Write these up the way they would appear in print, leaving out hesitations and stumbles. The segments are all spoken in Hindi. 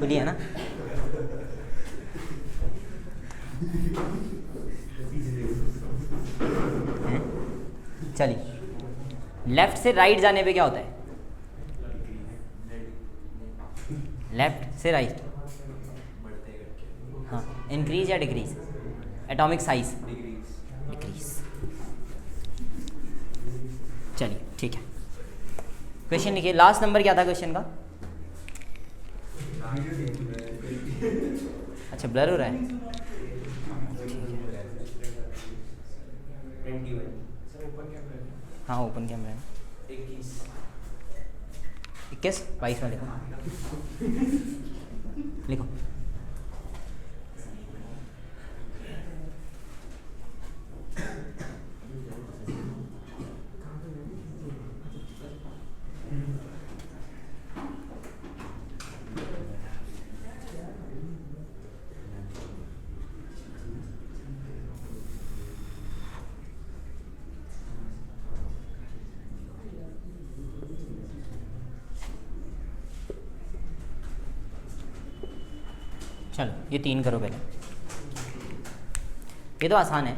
खुली है ना? चलिए, लेफ्ट से राइट जाने पे क्या होता है? लेफ्ट से राइट, हाँ, इंक्रीज या डिक्रीज? Atomic size decrease. चलिए ठीक है, क्वेश्चन लिखिए। लास्ट नंबर क्या था क्वेश्चन का? अच्छा, ब्लर हो रहा है। हाँ, ओपन कैमरा है। 21 22 में लिखो, लिखो। चलो ये 3 करो पहले, ये तो आसान है।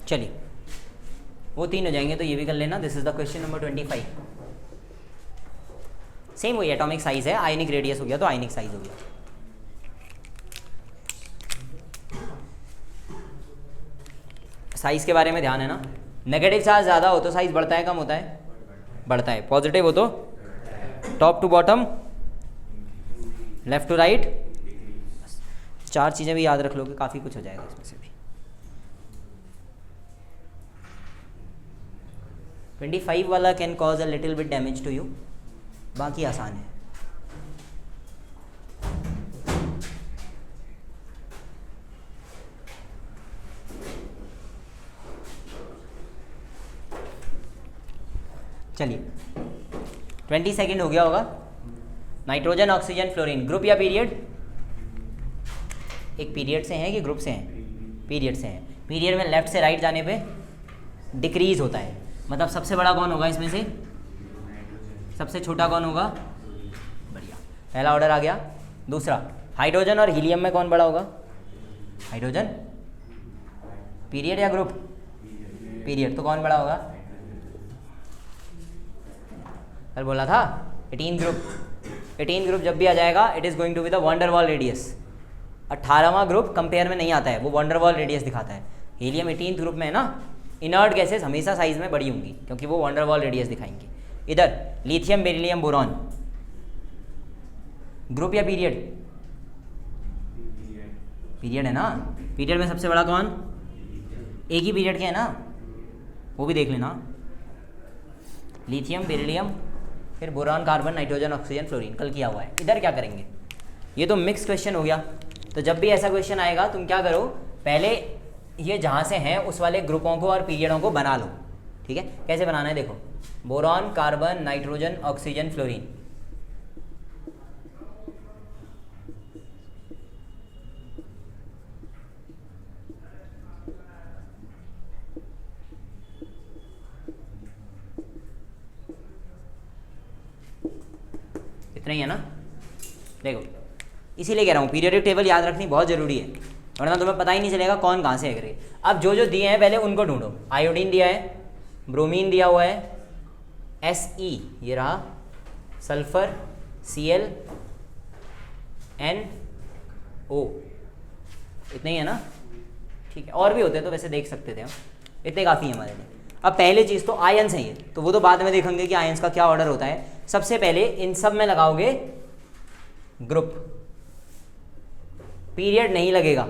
चलिए, वो 3 हो जाएंगे तो ये भी कर लेना। This is the question number 25। Same वही एटॉमिक साइज है, आयनिक रेडियस हो गया तो आयनिक साइज हो गया। साइज के बारे में ध्यान है ना, नेगेटिव चार्ज ज़्यादा हो तो साइज बढ़ता है कम होता है? बढ़ता है। पॉजिटिव हो तो top to bottom, left to right. 4 चीज़ें भी याद रख लोगे, काफ़ी कुछ हो जाएगा इसमें से भी। 25 वाला can cause a little bit damage to you, बाकी आसान है। चलिए 20 सेकेंड हो गया होगा। नाइट्रोजन, ऑक्सीजन, फ्लोरीन, ग्रुप या पीरियड? एक पीरियड से हैं कि ग्रुप से हैं? पीरियड से हैं। पीरियड में लेफ्ट से राइट जाने पे डिक्रीज होता है, मतलब सबसे बड़ा कौन होगा इसमें से? सबसे छोटा कौन होगा? बढ़िया, पहला ऑर्डर आ गया। दूसरा, हाइड्रोजन और हीलियम में कौन बड़ा होगा? हाइड्रोजन। पीरियड या ग्रुप? पीरियड, तो कौन बड़ा होगा? कल बोला था 18 ग्रुप। 18 ग्रुप जब भी आ जाएगा it is going to be the van der Waals radius. 18वां ग्रुप कंपेयर में नहीं आता है, वो वंडरवॉल रेडियस दिखाता है। हीलियम 18th ग्रुप में है ना। इनर्ट गैसेस हमेशा साइज में बड़ी होंगी क्योंकि वो वंडरवॉल रेडियस दिखाएंगे। इधर लिथियम, बेरिलियम, बोरॉन, ग्रुप या पीरियड? पीरियड है ना। पीरियड में सबसे बड़ा कौन? एक ही पीरियड के है ना, वो भी देख लेना। लिथियम, बेरिलियम, फिर boron, carbon, nitrogen, oxygen, fluorine, कल किया हुआ है। इधर क्या करेंगे? ये तो मिक्स क्वेश्चन हो गया। तो जब भी ऐसा क्वेश्चन आएगा तुम क्या करो, पहले ये जहाँ से हैं उस वाले ग्रुपों को और पीरियडों को बना लो। ठीक है, कैसे बनाना है देखो। Boron, carbon, nitrogen, oxygen, fluorine. इतना ही है ना। देखो, इसीलिए कह रहा हूँ पीरियोडिक टेबल याद रखनी बहुत ज़रूरी है, वरना तुम्हें पता ही नहीं चलेगा कौन कहाँ से है करके। अब जो जो दिए हैं पहले उनको ढूंढो। आयोडीन दिया है, ब्रोमीन दिया हुआ है, Se ये रहा, सल्फर, Cl, NO, इतने ही है ना। ठीक है, और भी होते तो वैसे देख सकते थे हम, इतने काफ़ी है हमारे लिए। अब पहले चीज़ तो आयंस है ये, तो वो तो बाद में देखेंगे कि आयंस का क्या ऑर्डर होता है। सबसे पहले इन सब में लगाओगे ग्रुप, पीरियड नहीं लगेगा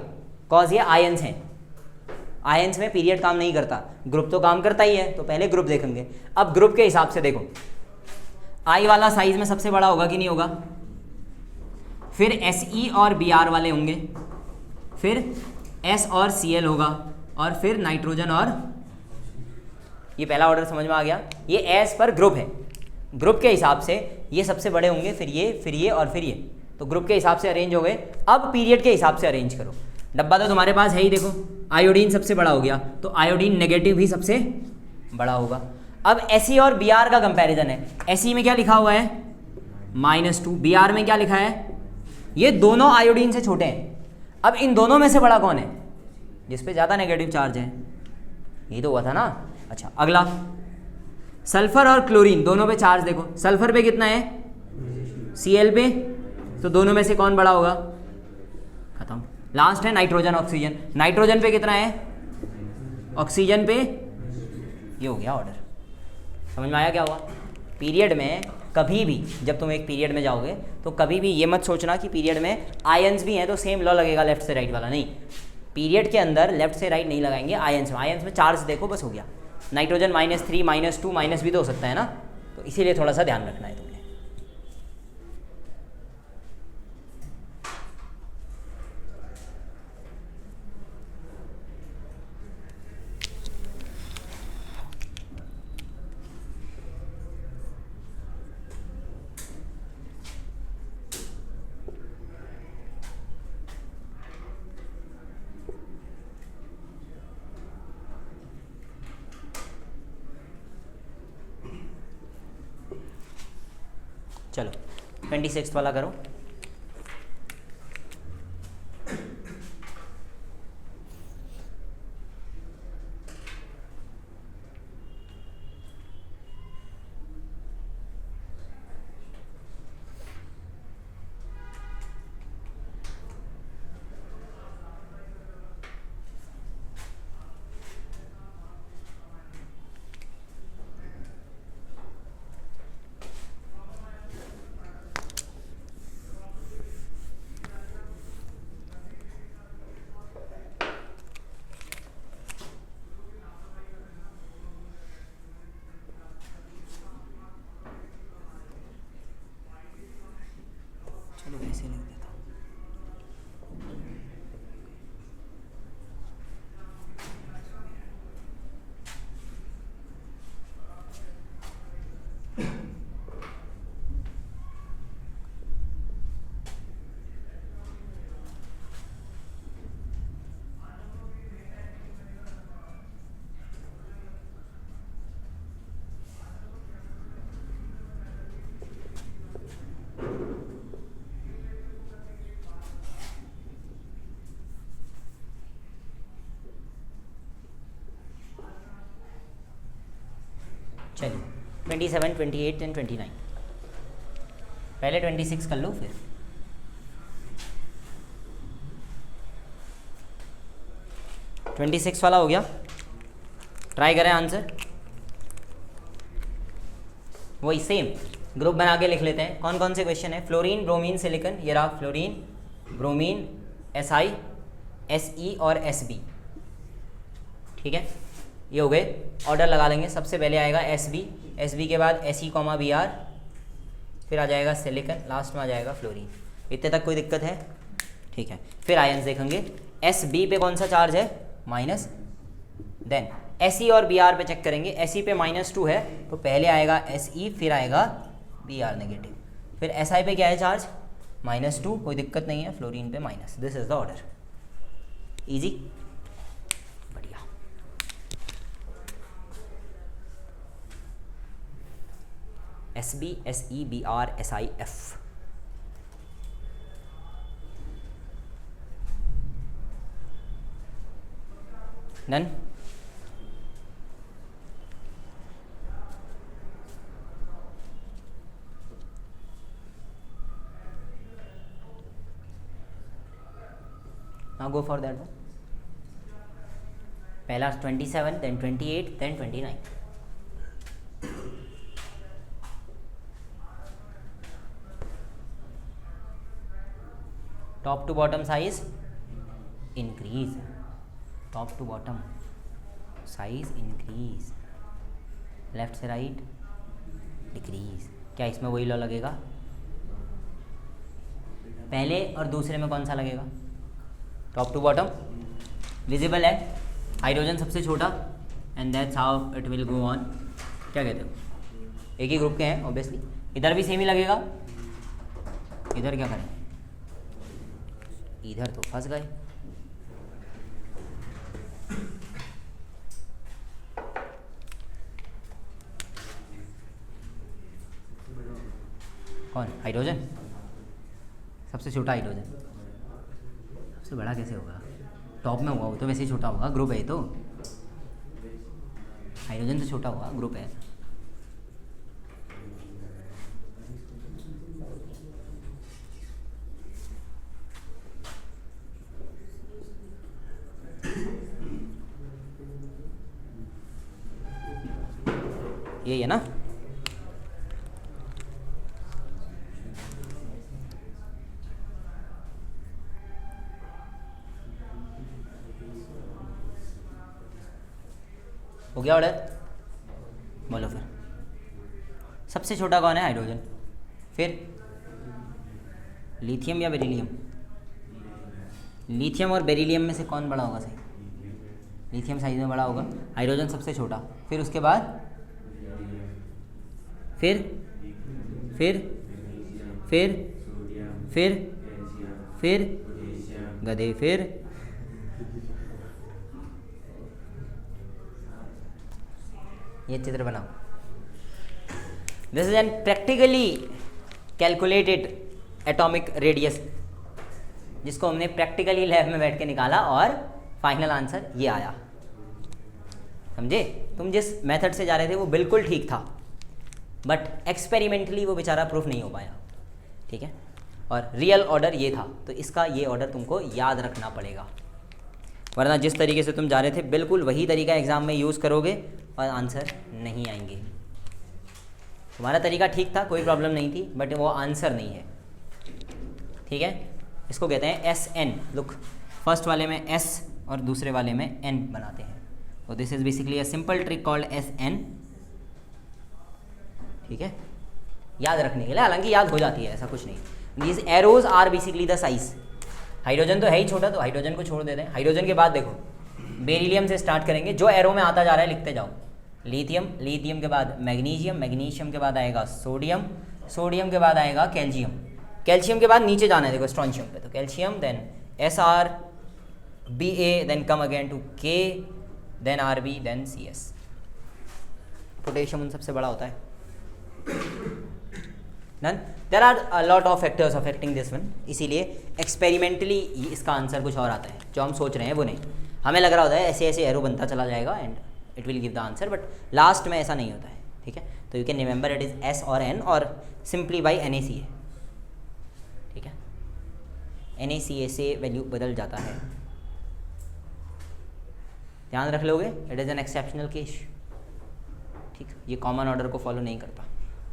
कॉज ये आयंस हैं, आयंस में पीरियड काम नहीं करता, ग्रुप तो काम करता ही है, तो पहले ग्रुप देखेंगे। अब ग्रुप के हिसाब से देखो, आई वाला साइज में सबसे बड़ा होगा कि नहीं होगा, फिर SE और Br वाले होंगे, फिर S और Cl होगा, और फिर नाइट्रोजन, और ये पहला ऑर्डर समझ में आ गया। ये एस पर ग्रुप है, ग्रुप के हिसाब से ये सबसे बड़े होंगे, फिर ये और फिर ये, तो ग्रुप के हिसाब से अरेंज हो गए। अब पीरियड के हिसाब से अरेंज करो। डब्बा तो तुम्हारे पास है ही, देखो आयोडीन सबसे बड़ा हो गया, तो आयोडीन नेगेटिव ही सबसे बड़ा होगा। अब Fe और Br का कंपैरिजन है। Fe में क्या लिखा हुआ है -2, Br में क्या लिखा है, ये दोनों आयोडीन से छोटे हैं। अब इन दोनों में से बड़ा कौन है, जिस पे ज़्यादा नेगेटिव चार्ज है, ये तो हुआ था ना। अच्छा अगला, सल्फर और क्लोरीन दोनों पे चार्ज देखो, सल्फर पे कितना है Cl पे, तो दोनों में से कौन बड़ा होगा, खत्म। लास्ट है नाइट्रोजन ऑक्सीजन, नाइट्रोजन पे कितना है, ऑक्सीजन पे, ये हो गया ऑर्डर। समझ में आया क्या हुआ। पीरियड में कभी भी जब तुम एक पीरियड में जाओगे तो कभी भी ये मत सोचना कि पीरियड में आयंस भी हैं तो सेम लॉ लगेगा लेफ्ट से राइट वाला, नहीं। पीरियड के अंदर लेफ्ट से राइट नहीं लगाएंगे, आयंस में चार्ज देखो बस हो गया। नाइट्रोजन -3 -2 माइनस भी तो हो सकता है ना, तो इसीलिए थोड़ा सा ध्यान रखना है तुम्हें। चलो 26 वाला करो। चलो वैसे लिख देता हूँ। चलिए 27, 28 एंड 29, पहले 26 कर लो फिर। ट्वेंटी सिक्स वाला हो गया, ट्राई करें आंसर। वही सेम ग्रुप बना के लिख लेते हैं। कौन कौन से क्वेश्चन है, फ्लोरीन, ब्रोमीन, सिलिकॉन, ये रहा फ्लोरीन, ब्रोमीन, Si, Se और Sb, ठीक है, ये हो गए। ऑर्डर लगा लेंगे, सबसे पहले आएगा Sb के बाद Se, Br, फिर आ जाएगा सिलिकॉन, लास्ट में आ जाएगा फ्लोरीन। इतने तक कोई दिक्कत है, ठीक है। फिर आयंस देखेंगे, Sb पे कौन सा चार्ज है, माइनस, देन Se और Br पे चेक करेंगे, Se पे -2 है तो पहले आएगा Se, फिर आएगा Br नेगेटिव, फिर Si पे क्या है चार्ज, -2, कोई दिक्कत नहीं है, फ्लोरीन पे minus. This is the order, easy, बढ़िया। Sb, Se, Br, Si, F, done. Now go for that one. पहला 27, then 28, then 29। Top to bottom size increase, top to bottom size increase, left से राइट डिक्रीज। क्या इसमें वही लॉ लगेगा? पहले और दूसरे में कौन सा लगेगा? टॉप टू बॉटम विजिबल है, हाइड्रोजन सबसे छोटा, and that's how it will go on. क्या कहते हो? एक ही ग्रुप के हैं ऑब्वियसली। इधर भी सेम ही लगेगा। इधर क्या करें? इधर तो फंस गए। कौन? हाइड्रोजन सबसे छोटा। हाइड्रोजन सबसे बड़ा कैसे होगा? टॉप में होगा वो तो, वैसे ही छोटा होगा, ग्रुप है तो। हाइड्रोजन तो छोटा होगा, ग्रुप है। यही है ना? हो गया ऑर्डर? बोलो फिर। सबसे छोटा कौन है? हाइड्रोजन। फिर लिथियम या बेरिलियम? लिथियम और बेरिलियम में से कौन बड़ा होगा? सही, लिथियम साइज में बड़ा होगा, हाइड्रोजन सबसे छोटा। फिर उसके बाद फिर फिर फिर फिर फिर गधे फिर ये चित्र बनाओ। This is an practically calculated atomic radius, जिसको हमने प्रैक्टिकली लैब में बैठ के निकाला और फाइनल आंसर ये आया। समझे? तुम जिस मेथड से जा रहे थे वो बिल्कुल ठीक था, बट एक्सपेरिमेंटली वो बेचारा प्रूफ नहीं हो पाया। ठीक है? और रियल ऑर्डर ये था, तो इसका ये ऑर्डर तुमको याद रखना पड़ेगा, वरना जिस तरीके से तुम जा रहे थे बिल्कुल वही तरीका एग्ज़ाम में यूज़ करोगे और आंसर नहीं आएंगे। तुम्हारा तरीका ठीक था, कोई प्रॉब्लम नहीं थी, बट वो आंसर नहीं है। ठीक है? इसको कहते हैं SN। लुक, फर्स्ट वाले में S और दूसरे वाले में N बनाते हैं। तो this is basically a simple trick called SN। ठीक है? याद रखने के लिए, हालांकि याद हो जाती है, ऐसा कुछ नहीं। These arrows are basically the size. Hydrogen तो है ही छोटा, तो हाइड्रोजन को छोड़ देते हैं। हाइड्रोजन के बाद देखो बेरिलियम से स्टार्ट करेंगे, जो एरो में आता जा रहा है लिखते जाओ। लिथियम, लिथियम के बाद मैग्नीशियम, मैग्नीशियम के बाद आएगा सोडियम, सोडियम के बाद आएगा कैल्शियम, कैल्शियम के बाद नीचे जाना है देखो स्ट्रॉन्शियम पे, तो calcium, then Sr, Ba, then come again to K, then Rb, then Cs। Potassium उन सबसे बड़ा होता है। None? There are a lot of factors affecting this one, इसीलिए एक्सपेरिमेंटली इसका आंसर कुछ और आता है, जो हम सोच रहे हैं वो नहीं। हमें लग रहा होता है ऐसे ऐसे एरो बनता चला जाएगा and it will give the answer, but last में ऐसा नहीं होता है। ठीक है? तो you can remember it is S और N और सिंपली बाई NaCl। ठीक है? NaCl से वैल्यू बदल जाता है, ध्यान रख लोगे। It is an exceptional case. ठीक, ये कॉमन ऑर्डर को फॉलो नहीं करता,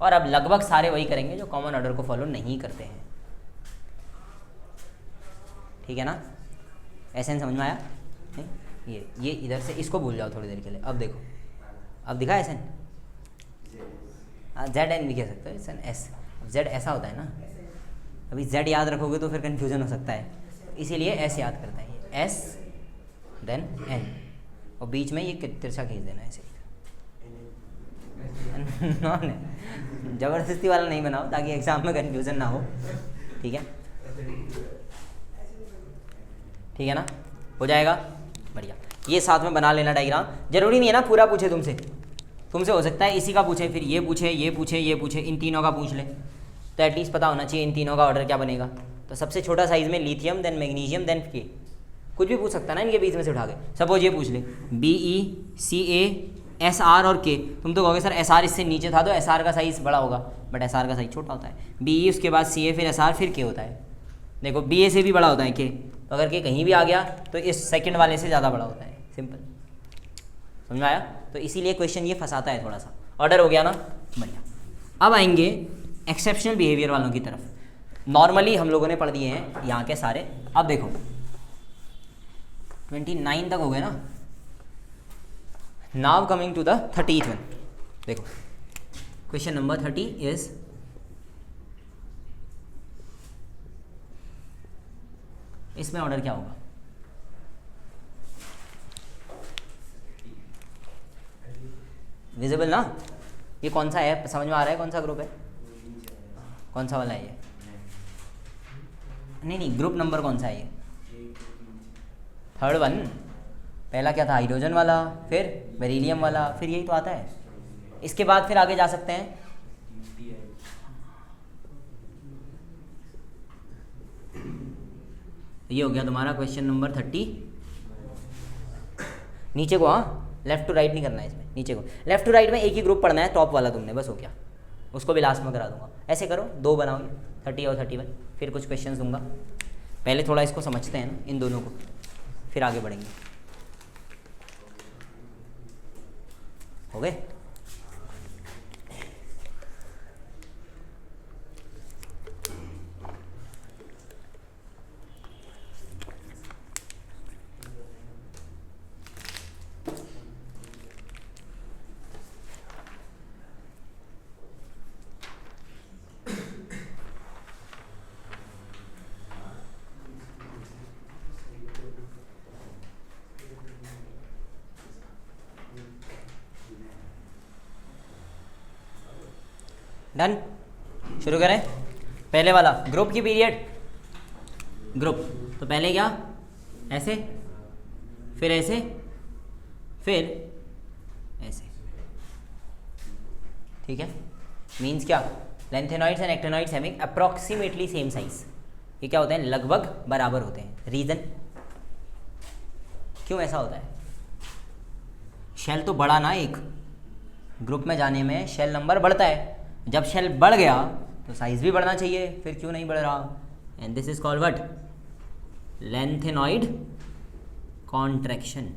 और अब लगभग सारे वही करेंगे जो कॉमन ऑर्डर को फॉलो नहीं करते हैं। ठीक है ना? SN समझ में आया? नहीं? ये इधर से इसको भूल जाओ थोड़ी देर के लिए। अब देखो, अब दिखा SN, ZN भी कह सकते हो, SN S। Z ऐसा होता है ना, अभी Z याद रखोगे तो फिर कन्फ्यूजन हो सकता है, इसीलिए S याद करता है। ये S देन N, और बीच में ये तिरछा खींच देना ऐसे। ज़बरदस्ती वाला नहीं बनाओ ताकि एग्ज़ाम में कन्फ्यूज़न ना हो। ठीक है? ठीक है ना? हो जाएगा? बढ़िया। ये साथ में बना लेना डायग्राम। ज़रूरी नहीं है ना पूरा पूछे तुमसे हो सकता है इसी का पूछे, फिर ये पूछे, ये पूछे, ये पूछे, इन तीनों का पूछ ले, तो एटलीस्ट पता होना चाहिए इन तीनों का ऑर्डर क्या बनेगा। तो सबसे छोटा साइज़ में lithium, then magnesium, then K। कुछ भी पूछ सकता है ना इनके बीच में से उठा के। सपोज ये पूछ ले BE CA SR और K, तुम तो कहोगे सर SR इससे नीचे था तो SR का साइज़ बड़ा होगा, बट SR का साइज़ छोटा होता है। BE उसके बाद CA फिर SR फिर K होता है। देखो BA से भी बड़ा होता है K, तो अगर K कहीं भी आ गया तो इस सेकंड वाले से ज़्यादा बड़ा होता है। सिंपल। समझ में आया? तो इसीलिए क्वेश्चन ये फंसाता है थोड़ा सा। ऑर्डर हो गया ना? बढ़िया। अब आएंगे एक्सेप्शनल बिहेवियर वालों की तरफ। नॉर्मली हम लोगों ने पढ़ दिए हैं यहाँ के सारे। अब देखो 29 तक हो गए ना। Now coming to the 30th one. देखो क्वेश्चन नंबर 30 इज, इसमें ऑर्डर क्या होगा? विजिबल ना? ये कौन सा है, समझ में आ रहा है कौन सा ग्रुप है? कौन सा वाला है ये? नहीं, ग्रुप नंबर कौन सा है ये? Third one. पहला क्या था? हाइड्रोजन वाला, फिर बेरिलियम वाला, फिर यही तो आता है। इसके बाद फिर आगे जा सकते हैं। ये हो गया तुम्हारा क्वेश्चन नंबर 30। नीचे को, हाँ लेफ्ट टू राइट नहीं करना है इसमें, नीचे को। लेफ्ट टू राइट में एक ही ग्रुप पढ़ना है, टॉप वाला तुमने, बस हो गया। उसको भी लास्ट में करा दूंगा। ऐसे करो, 2 बनाओगे, 30 और 31, फिर कुछ क्वेश्चंस दूंगा। पहले थोड़ा इसको समझते हैं ना, इन दोनों को, फिर आगे बढ़ेंगे। हो गए? डन। शुरू करें। पहले वाला ग्रुप की पीरियड, ग्रुप तो पहले क्या, ऐसे, फिर ऐसे, फिर ऐसे, ठीक है। मीन्स क्या? Lanthanoids and actinoids having approximately same size. ये क्या होते हैं? लगभग बराबर होते हैं। रीजन क्यों ऐसा होता है? शेल तो बढ़ा ना, एक ग्रुप में जाने में शेल नंबर बढ़ता है। जब शेल बढ़ गया तो साइज भी बढ़ना चाहिए, फिर क्यों नहीं बढ़ रहा? And this is called what? Lanthanoid contraction.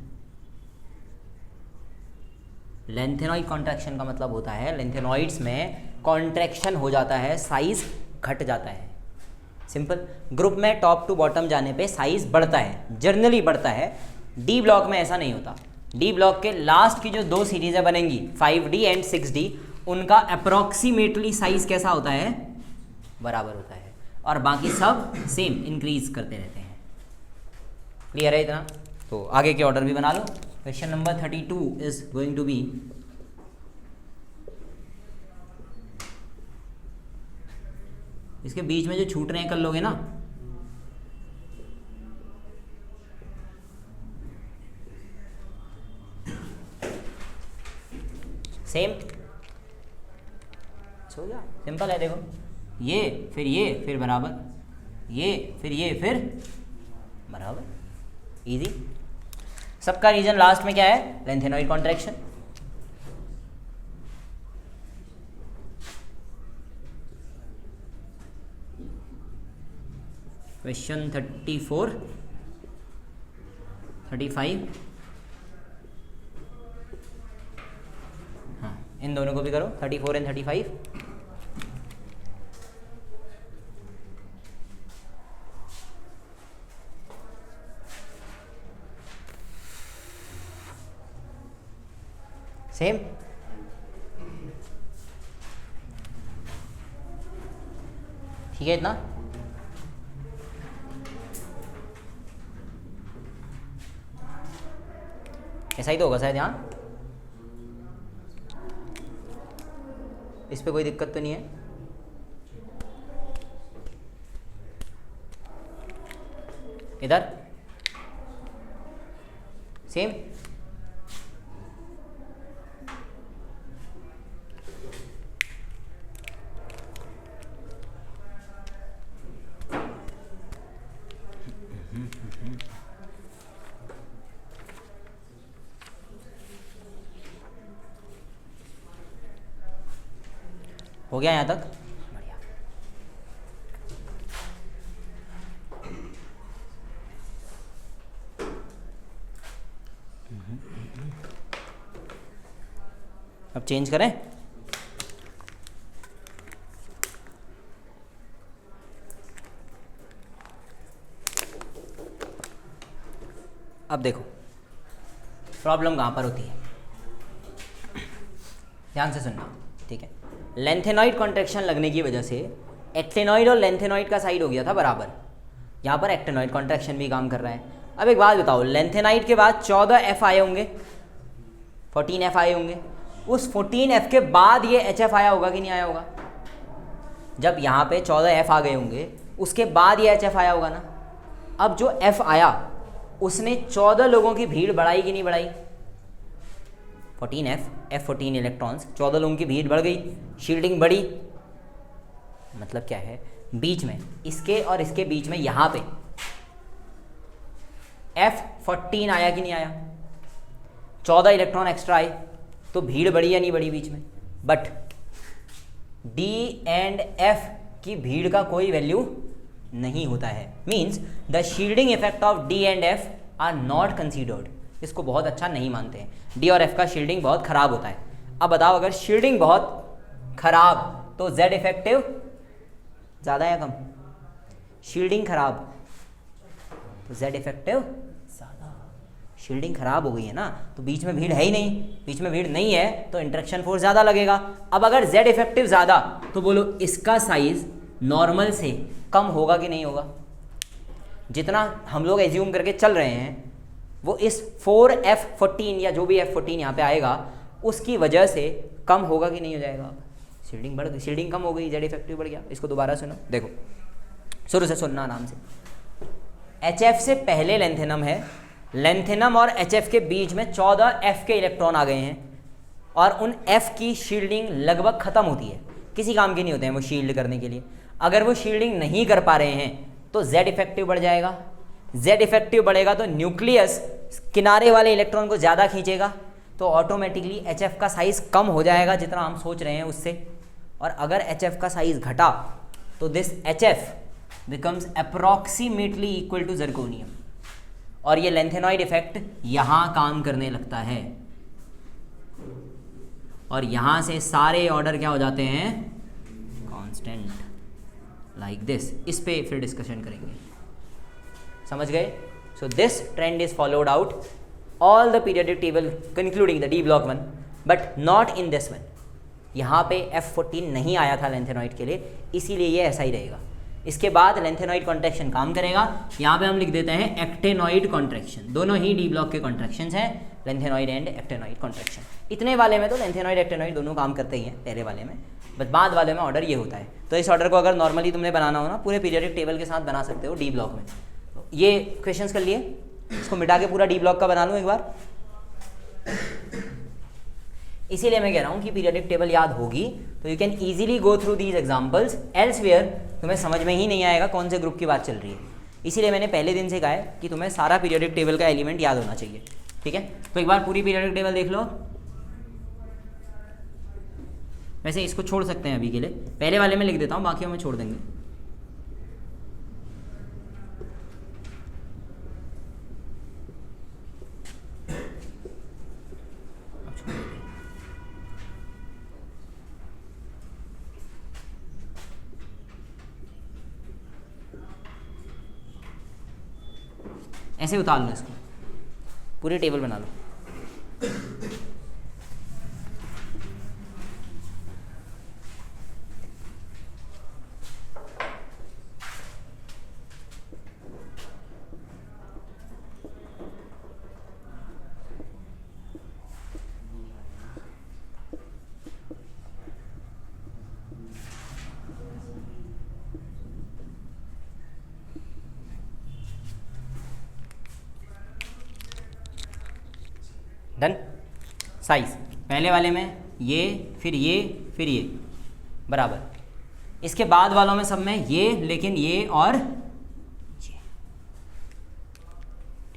Lanthanoid contraction का मतलब होता है लेंथेनॉइड्स में कॉन्ट्रैक्शन हो जाता है, साइज घट जाता है। सिंपल। ग्रुप में टॉप टू बॉटम जाने पे साइज बढ़ता है, जनरली बढ़ता है। डी ब्लॉक में ऐसा नहीं होता। डी ब्लॉक के लास्ट की जो 2 सीरीजें बनेंगी 5D एंड 6D, उनका अप्रॉक्सीमेटली साइज कैसा होता है? बराबर होता है, और बाकी सब सेम इंक्रीज करते रहते हैं। क्लियर है इतना? तो आगे के ऑर्डर भी बना लो। Question number 32 is going to be, इसके बीच में जो छूट रहे हैं कर लोगे ना? सेम हो गया, सिंपल है। देखो ये फिर बराबर, ये फिर बराबर, इजी। सबका रीजन लास्ट में क्या है? Lanthanoid contraction. क्वेश्चन 34, 35, हाँ इन दोनों को भी करो, 34 एंड 35। सेम। ठीक है इतना? ऐसा ही तो होगा शायद यहाँ। इस पे कोई दिक्कत तो नहीं है? इधर सेम। हो गया यहाँ तक? बढ़िया। अब चेंज करें, अब देखो प्रॉब्लम कहाँ पर होती है, ध्यान से सुनना, ठीक है। लेंथेनॉइड कॉन्ट्रैक्शन लगने की वजह से एक्टेनॉइड और लेंथेनॉइड का साइड हो गया था बराबर, यहाँ पर एक्टेनॉइड कॉन्ट्रैक्शन भी काम कर रहा है। अब एक बात बताओ, लेंथेनाइड के बाद 14 एफ आए होंगे, 14 एफ आए होंगे, उस 14 एफ के बाद ये एच एफ आया होगा कि नहीं आया होगा? जब यहाँ पे 14 एफ आ गए होंगे उसके बाद ये एच एफ आया होगा ना। अब जो एफ आया उसने 14 लोगों की भीड़ बढ़ाई कि नहीं बढ़ाई? 14 एफ, F14 इलेक्ट्रॉन्स, 14 लोगों की भीड़ बढ़ गई, शील्डिंग बढ़ी, मतलब क्या है, बीच में इसके और इसके बीच में यहाँ पे F14 आया कि नहीं आया? 14 इलेक्ट्रॉन एक्स्ट्रा आए तो भीड़ बढ़ी या नहीं बढ़ी बीच में? बट D एंड F की भीड़ का कोई वैल्यू नहीं होता है, means the shielding effect of D and F are not considered. इसको बहुत अच्छा नहीं मानते हैं, D और F का शील्डिंग बहुत खराब होता है। अब बताओ, अगर शील्डिंग बहुत खराब तो Z इफेक्टिव ज़्यादा या कम? शील्डिंग खराब तो Z इफेक्टिव ज़्यादा। शील्डिंग खराब हो गई है ना, तो बीच में भीड़ है ही नहीं, बीच में भीड़ नहीं है तो इंटरेक्शन फोर्स ज़्यादा लगेगा। अब अगर Z इफेक्टिव ज़्यादा तो बोलो इसका साइज नॉर्मल से कम होगा कि नहीं होगा? जितना हम लोग एज्यूम करके चल रहे हैं वो इस 4F14 या जो भी F14 यहाँ पे आएगा उसकी वजह से कम होगा कि नहीं हो जाएगा? शील्डिंग बढ़ गई, शील्डिंग कम हो गई, Z इफेक्टिव बढ़ गया। इसको दोबारा सुनो, देखो शुरू से सुनना आराम से। HF से पहले लेंथेनम है, लेंथेनम और HF के बीच में 14 F के इलेक्ट्रॉन आ गए हैं और उन F की शील्डिंग लगभग ख़त्म होती है, किसी काम के नहीं होते हैं वो शील्ड करने के लिए। अगर वो शील्डिंग नहीं कर पा रहे हैं तो Z इफेक्टिव बढ़ जाएगा, Z इफेक्टिव बढ़ेगा तो न्यूक्लियस किनारे वाले इलेक्ट्रॉन को ज़्यादा खींचेगा, तो ऑटोमेटिकली HF का साइज़ कम हो जाएगा जितना हम सोच रहे हैं उससे। और अगर HF का साइज़ घटा तो this HF becomes approximately equal to zirconium, और ये लेंथेनॉइड इफेक्ट यहाँ काम करने लगता है और यहाँ से सारे ऑर्डर क्या हो जाते हैं? Constant, like this. इस पे फिर डिस्कशन करेंगे, समझ गए? So this trend is followed out all the periodic table concluding the D block 1 but not in this one. यहाँ पे F14 नहीं आया था लेंथेनॉइड के लिए, इसीलिए ये ऐसा ही रहेगा। इसके बाद लेंथेनॉइड कॉन्ट्रैक्शन काम करेगा। यहाँ पे हम लिख देते हैं एक्टेनॉइड कॉन्ट्रैक्शन, दोनों ही डी ब्लॉक के कॉन्ट्रैक्शंस हैं, लेंथेनॉइड एंड एक्टेनॉइड कॉन्ट्रैक्शन। इतने वाले में तो लेंथेनॉइड एक्टेनॉइड दोनों काम करते ही हैं पहले वाले में, बट बाद वाले में ऑर्डर ये होता है। तो इस ऑर्डर को अगर नॉर्मली तुमने बनाना हो ना, पूरे पीरियोडिक टेबल के साथ बना सकते हो डी ब्लॉक में। ये क्वेश्चंस कर लिए, इसको मिटा के पूरा डी ब्लॉक का बना लूँ एक बार। इसीलिए मैं कह रहा हूँ कि पीरियोडिक टेबल याद होगी तो you can easily go through these examples, elsewhere तुम्हें समझ में ही नहीं आएगा कौन से ग्रुप की बात चल रही है। इसीलिए मैंने पहले दिन से कहा है कि तुम्हें सारा पीरियोडिक टेबल का एलिमेंट याद होना चाहिए, ठीक है? तो एक बार पूरी पीरियोडिक टेबल देख लो। वैसे इसको छोड़ सकते हैं अभी के लिए, पहले वाले में लिख देता हूँ, बाकियों में छोड़ देंगे। ऐसे उतार लो इसको, पूरी टेबल बना लो। डन। साइज पहले वाले में ये, फिर ये, फिर ये बराबर। इसके बाद वालों में सब में ये, लेकिन ये और ये,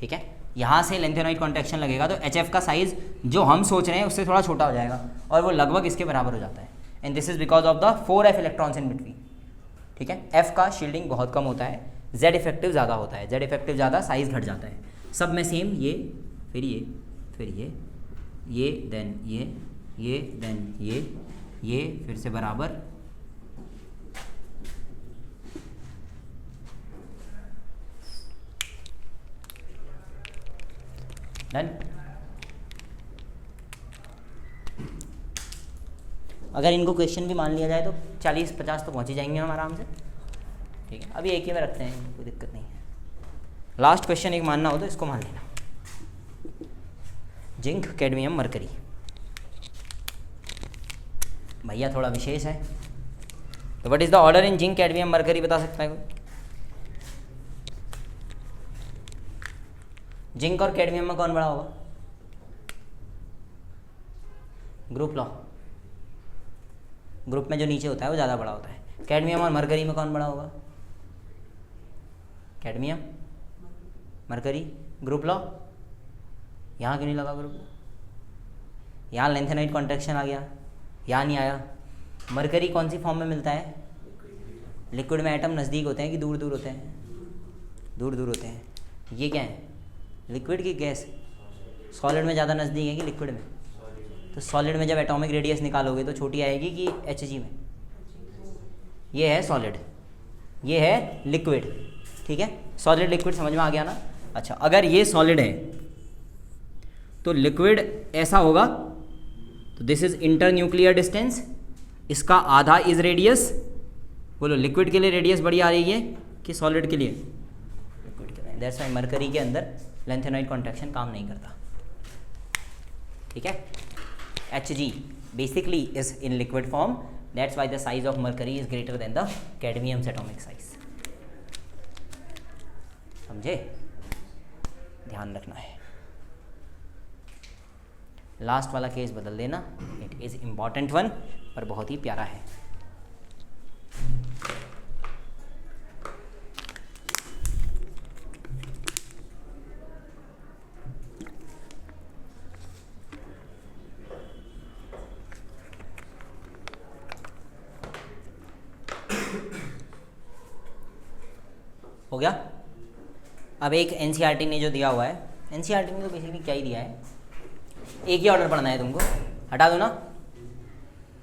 ठीक है? यहाँ से लेंथेनॉइड कॉन्ट्रैक्शन लगेगा तो HF का साइज जो हम सोच रहे हैं उससे थोड़ा छोटा हो जाएगा और वो लगभग इसके बराबर हो जाता है। And this is because of the 4F electrons in between, ठीक है? F का शील्डिंग बहुत कम होता है, Z इफेक्टिव ज़्यादा होता है, Z इफेक्टिव ज़्यादा, साइज घट जाता है। सब में सेम, ये फिर ये, फिर ये, देन ये, ये देन ये फिर से बराबर, डन। अगर इनको क्वेश्चन भी मान लिया जाए तो 40-50 तो पहुंच ही जाएंगे हम आराम से, ठीक है। अभी एक ही में रखते हैं, कोई दिक्कत नहीं है। लास्ट क्वेश्चन एक मानना हो तो इसको मान लेना, जिंक, कैडमियम, मरकरी। भैया थोड़ा विशेष है, तो what is the order in zinc, cadmium, mercury, बता सकता है कोई? जिंक और कैडमियम में कौन बड़ा होगा? ग्रुप लॉ, ग्रुप में जो नीचे होता है वो ज़्यादा बड़ा होता है। कैडमियम और मरकरी में कौन बड़ा होगा? Cadmium, mercury, group law. यहाँ क्यों नहीं लगा ग्रुप? यहाँ लेंथेनाइट कॉन्ट्रैक्शन आ गया, यहाँ नहीं आया। मरकरी कौन सी फॉर्म में मिलता है? लिक्विड में एटम नज़दीक होते हैं कि दूर दूर होते हैं? दूर दूर होते हैं। ये क्या है, लिक्विड की गैस? सॉलिड में ज़्यादा नज़दीक है कि लिक्विड में? तो सॉलिड में जब एटॉमिक रेडियस निकालोगे तो छोटी आएगी कि Hg में? ये है सॉलिड, ये है लिक्विड, ठीक है। सॉलिड लिक्विड समझ में आ गया ना? अच्छा, अगर ये सॉलिड है तो लिक्विड ऐसा होगा, तो this is inter nuclear distance, इसका आधा इज रेडियस। बोलो लिक्विड के लिए रेडियस बड़ी आ रही है कि सॉलिड के लिए? लिक्विड के लिए। दैट्स व्हाई मरकरी के अंदर लेंथेनाइट कॉन्ट्रैक्शन काम नहीं करता, ठीक है। Hg basically is in liquid form, that's why the size of mercury is greater than the cadmium's atomic size. समझे? ध्यान रखना है। लास्ट वाला केस बदल देना, इट इज इम्पॉर्टेंट वन पर बहुत ही प्यारा है। हो गया। अब एक एनसीईआरटी ने जो दिया हुआ है, एनसीईआरटी ने तो बेसिकली क्या ही दिया है, एक ही ऑर्डर पढ़ना है तुमको, हटा दो ना।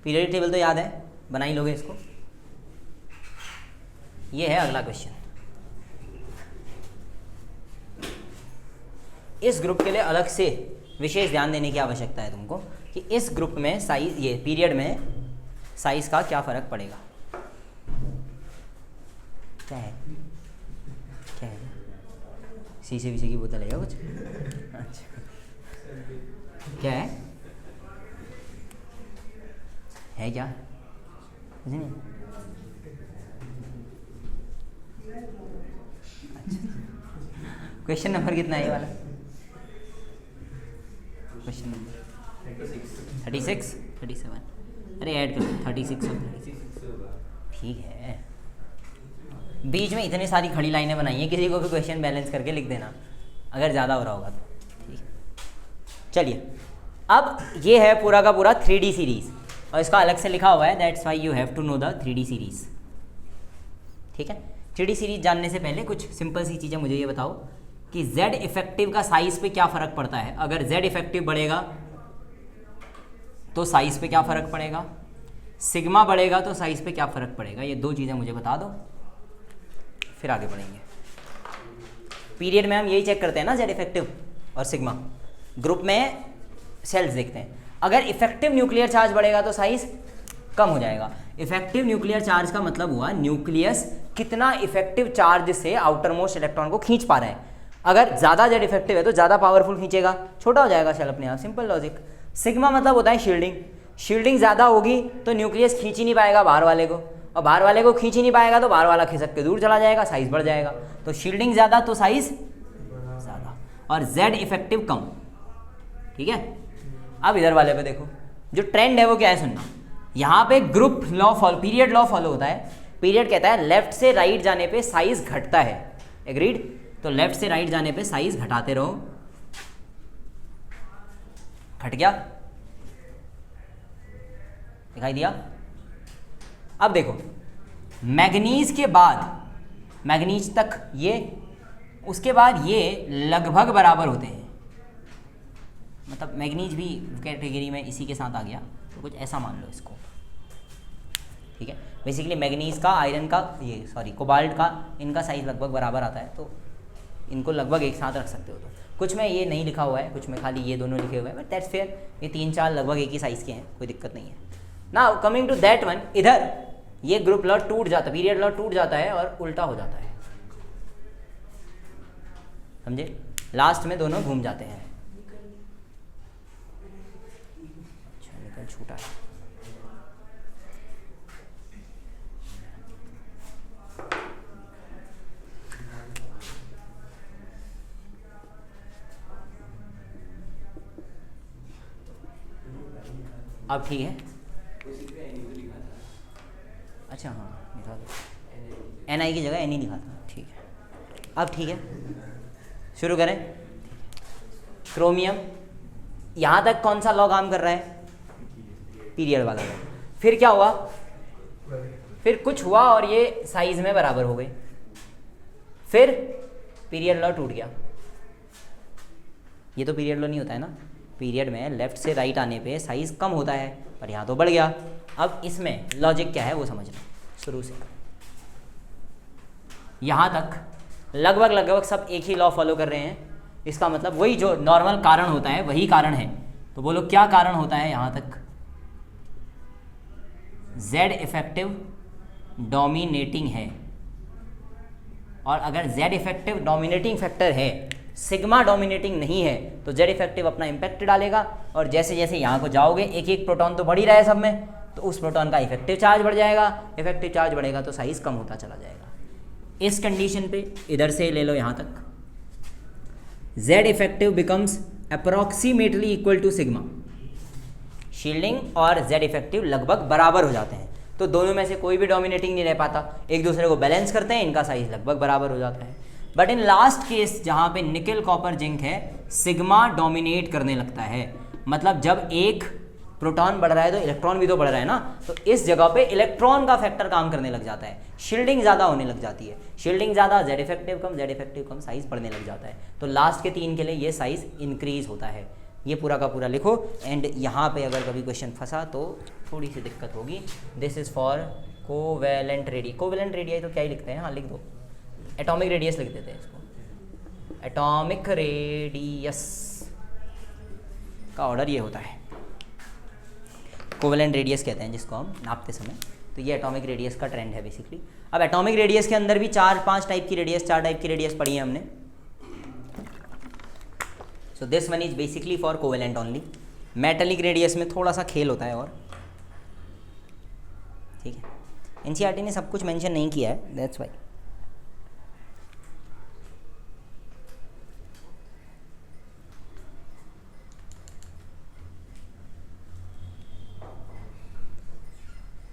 पीरियड टेबल तो याद है, बना ही लोगे इसको। ये है अगला क्वेश्चन। इस ग्रुप के लिए अलग से विशेष ध्यान देने की आवश्यकता है तुमको कि इस ग्रुप में साइज, ये पीरियड में साइज का क्या फ़र्क पड़ेगा। क्या है, क्या है? शीशे विशे की बोतल है क्या कुछ? अच्छा, क्या है क्या? कुछ नहीं। अच्छा, क्वेश्चन नंबर कितना है ये वाला? Question number 36, 37। अरे ऐड कर 36 और 36, ठीक है। बीच में इतनी सारी खड़ी लाइनें बनाई हैं, किसी को भी क्वेश्चन बैलेंस करके लिख देना अगर ज़्यादा हो रहा होगा तो, ठीक। चलिए, अब ये है पूरा का पूरा 3D सीरीज़ और इसका अलग से लिखा हुआ है, that's why you have to know the 3D series, ठीक है। 3D सीरीज़ जानने से पहले कुछ सिंपल सी चीज़ें मुझे ये बताओ कि Z इफेक्टिव का साइज़ पे क्या फ़र्क पड़ता है। अगर Z इफेक्टिव बढ़ेगा तो साइज़ पे क्या फ़र्क पड़ेगा, सिग्मा बढ़ेगा तो साइज़ पे क्या फ़र्क पड़ेगा। ये दो चीज़ें मुझे बता दो, फिर आगे बढ़ेंगे। पीरियड में हम यही चेक करते हैं ना, Z इफेक्टिव और सिग्मा। ग्रुप में सेल्स देखते हैं, अगर इफेक्टिव न्यूक्लियर चार्ज बढ़ेगा तो साइज कम हो जाएगा। इफेक्टिव न्यूक्लियर चार्ज का मतलब हुआ न्यूक्लियस कितना इफेक्टिव चार्ज से आउटर मोस्ट इलेक्ट्रॉन को खींच पा रहा है। अगर ज़्यादा Z इफेक्टिव है तो ज़्यादा पावरफुल खींचेगा, छोटा हो जाएगा सेल अपने आप, सिंपल लॉजिक। सिग्मा मतलब होता है शील्डिंग, शील्डिंग ज़्यादा होगी तो न्यूक्लियस खींच ही नहीं पाएगा बाहर वाले को, और बाहर वाले को खींच ही नहीं पाएगा तो बाहर वाला खिसक के दूर चला जाएगा, साइज बढ़ जाएगा। तो शील्डिंग ज़्यादा तो साइज ज़्यादा, और Z इफेक्टिव कम, ठीक है। अब इधर वाले पे देखो, जो ट्रेंड है वो क्या है सुनना। यहाँ पे group law follow, period law follow होता है। पीरियड कहता है लेफ्ट से राइट जाने पे साइज घटता है, एग्रीड। तो लेफ्ट से राइट जाने पे साइज घटाते रहो, घट गया, दिखाई दिया। अब देखो, मैग्नीज के बाद, मैग्नीज तक ये, उसके बाद ये लगभग बराबर होते हैं, मतलब मैग्नीज भी कैटेगरी में इसी के साथ आ गया, तो कुछ ऐसा मान लो इसको, ठीक है। बेसिकली मैग्नीज का, आयरन का, ये सॉरी कोबाल्ट का, इनका साइज़ लगभग बराबर आता है, तो इनको लगभग एक साथ रख सकते हो। तो कुछ में ये नहीं लिखा हुआ है, कुछ में खाली ये दोनों लिखे हुए हैं, बट दैट्स फेयर, ये 3-4 लगभग एक ही साइज़ के हैं, कोई दिक्कत नहीं है। Now coming to that one, इधर ये ग्रुप लॉ टूट जाता है, पीरियड लॉ टूट जाता है और उल्टा हो जाता है, समझे, लास्ट में दोनों घूम जाते हैं। अच्छा निकल छूटा है, अब ठीक है। अच्छा हाँ लिखा था, NI की जगह NE लिखा था, ठीक है, अब ठीक है, शुरू करें। क्रोमियम, यहाँ तक कौन सा लॉ काम कर रहा है, पीरियड वाला लॉ। फिर क्या हुआ, फिर कुछ हुआ और ये साइज में बराबर हो गए, फिर पीरियड लॉ टूट गया। ये तो पीरियड लॉ नहीं होता है ना, पीरियड में लेफ्ट से राइट आने पे साइज कम होता है, पर यहाँ तो बढ़ गया। अब इसमें लॉजिक क्या है वो समझना, शुरू से यहाँ तक लगभग सब एक ही लॉ फॉलो कर रहे हैं। इसका मतलब वही जो नॉर्मल कारण होता है वही कारण है। तो बोलो क्या कारण होता है यहाँ तक, Z इफेक्टिव डोमिनेटिंग है, और अगर Z इफेक्टिव डोमिनेटिंग फैक्टर है, सिग्मा डोमिनेटिंग नहीं है, तो Z इफेक्टिव अपना इम्पैक्ट डालेगा, और जैसे जैसे यहाँ को जाओगे एक एक प्रोटॉन तो बढ़ ही रहा है सब में, तो उस प्रोटॉन का इफेक्टिव चार्ज बढ़ जाएगा, इफेक्टिव चार्ज बढ़ेगा तो साइज कम होता चला जाएगा। इस कंडीशन पे इधर से ले लो यहाँ तक, Z effective becomes approximately equal to sigma, shielding और Z इफेक्टिव लगभग बराबर हो जाते हैं, तो दोनों में से कोई भी डोमिनेटिंग नहीं रह पाता, एक दूसरे को बैलेंस करते हैं, इनका साइज लगभग बराबर हो जाता है। बट इन लास्ट केस जहाँ पे निकल कॉपर जिंक है, सिग्मा डोमिनेट करने लगता है, मतलब जब एक प्रोटॉन बढ़ रहा है तो इलेक्ट्रॉन भी तो बढ़ रहा है ना, तो इस जगह पे इलेक्ट्रॉन का फैक्टर काम करने लग जाता है, शील्डिंग ज़्यादा होने लग जाती है, शील्डिंग ज़्यादा, Z इफेक्टिव कम, साइज़ बढ़ने लग जाता है। तो लास्ट के 3 के लिए ये साइज़ इंक्रीज होता है। ये पूरा का पूरा लिखो, एंड यहाँ पे अगर कभी क्वेश्चन फंसा तो थोड़ी सी दिक्कत होगी। This is for covalent radius, covalent radius तो क्या ही लिखते हैं, हाँ लिख दो, एटॉमिक रेडियस लिख देते हैं इसको, एटॉमिक रेडियस का ऑर्डर ये होता है, कोवेलेंट रेडियस कहते हैं जिसको हम नापते समय। तो ये एटॉमिक रेडियस का ट्रेंड है बेसिकली। अब एटॉमिक रेडियस के अंदर भी 4 टाइप की रेडियस पढ़ी है हमने। So this one is basically for covalent only. Metallic radius में थोड़ा सा खेल होता है और, ठीक है, एनसीईआरटी ने सब कुछ मेंशन नहीं किया है, दैट्स वाई।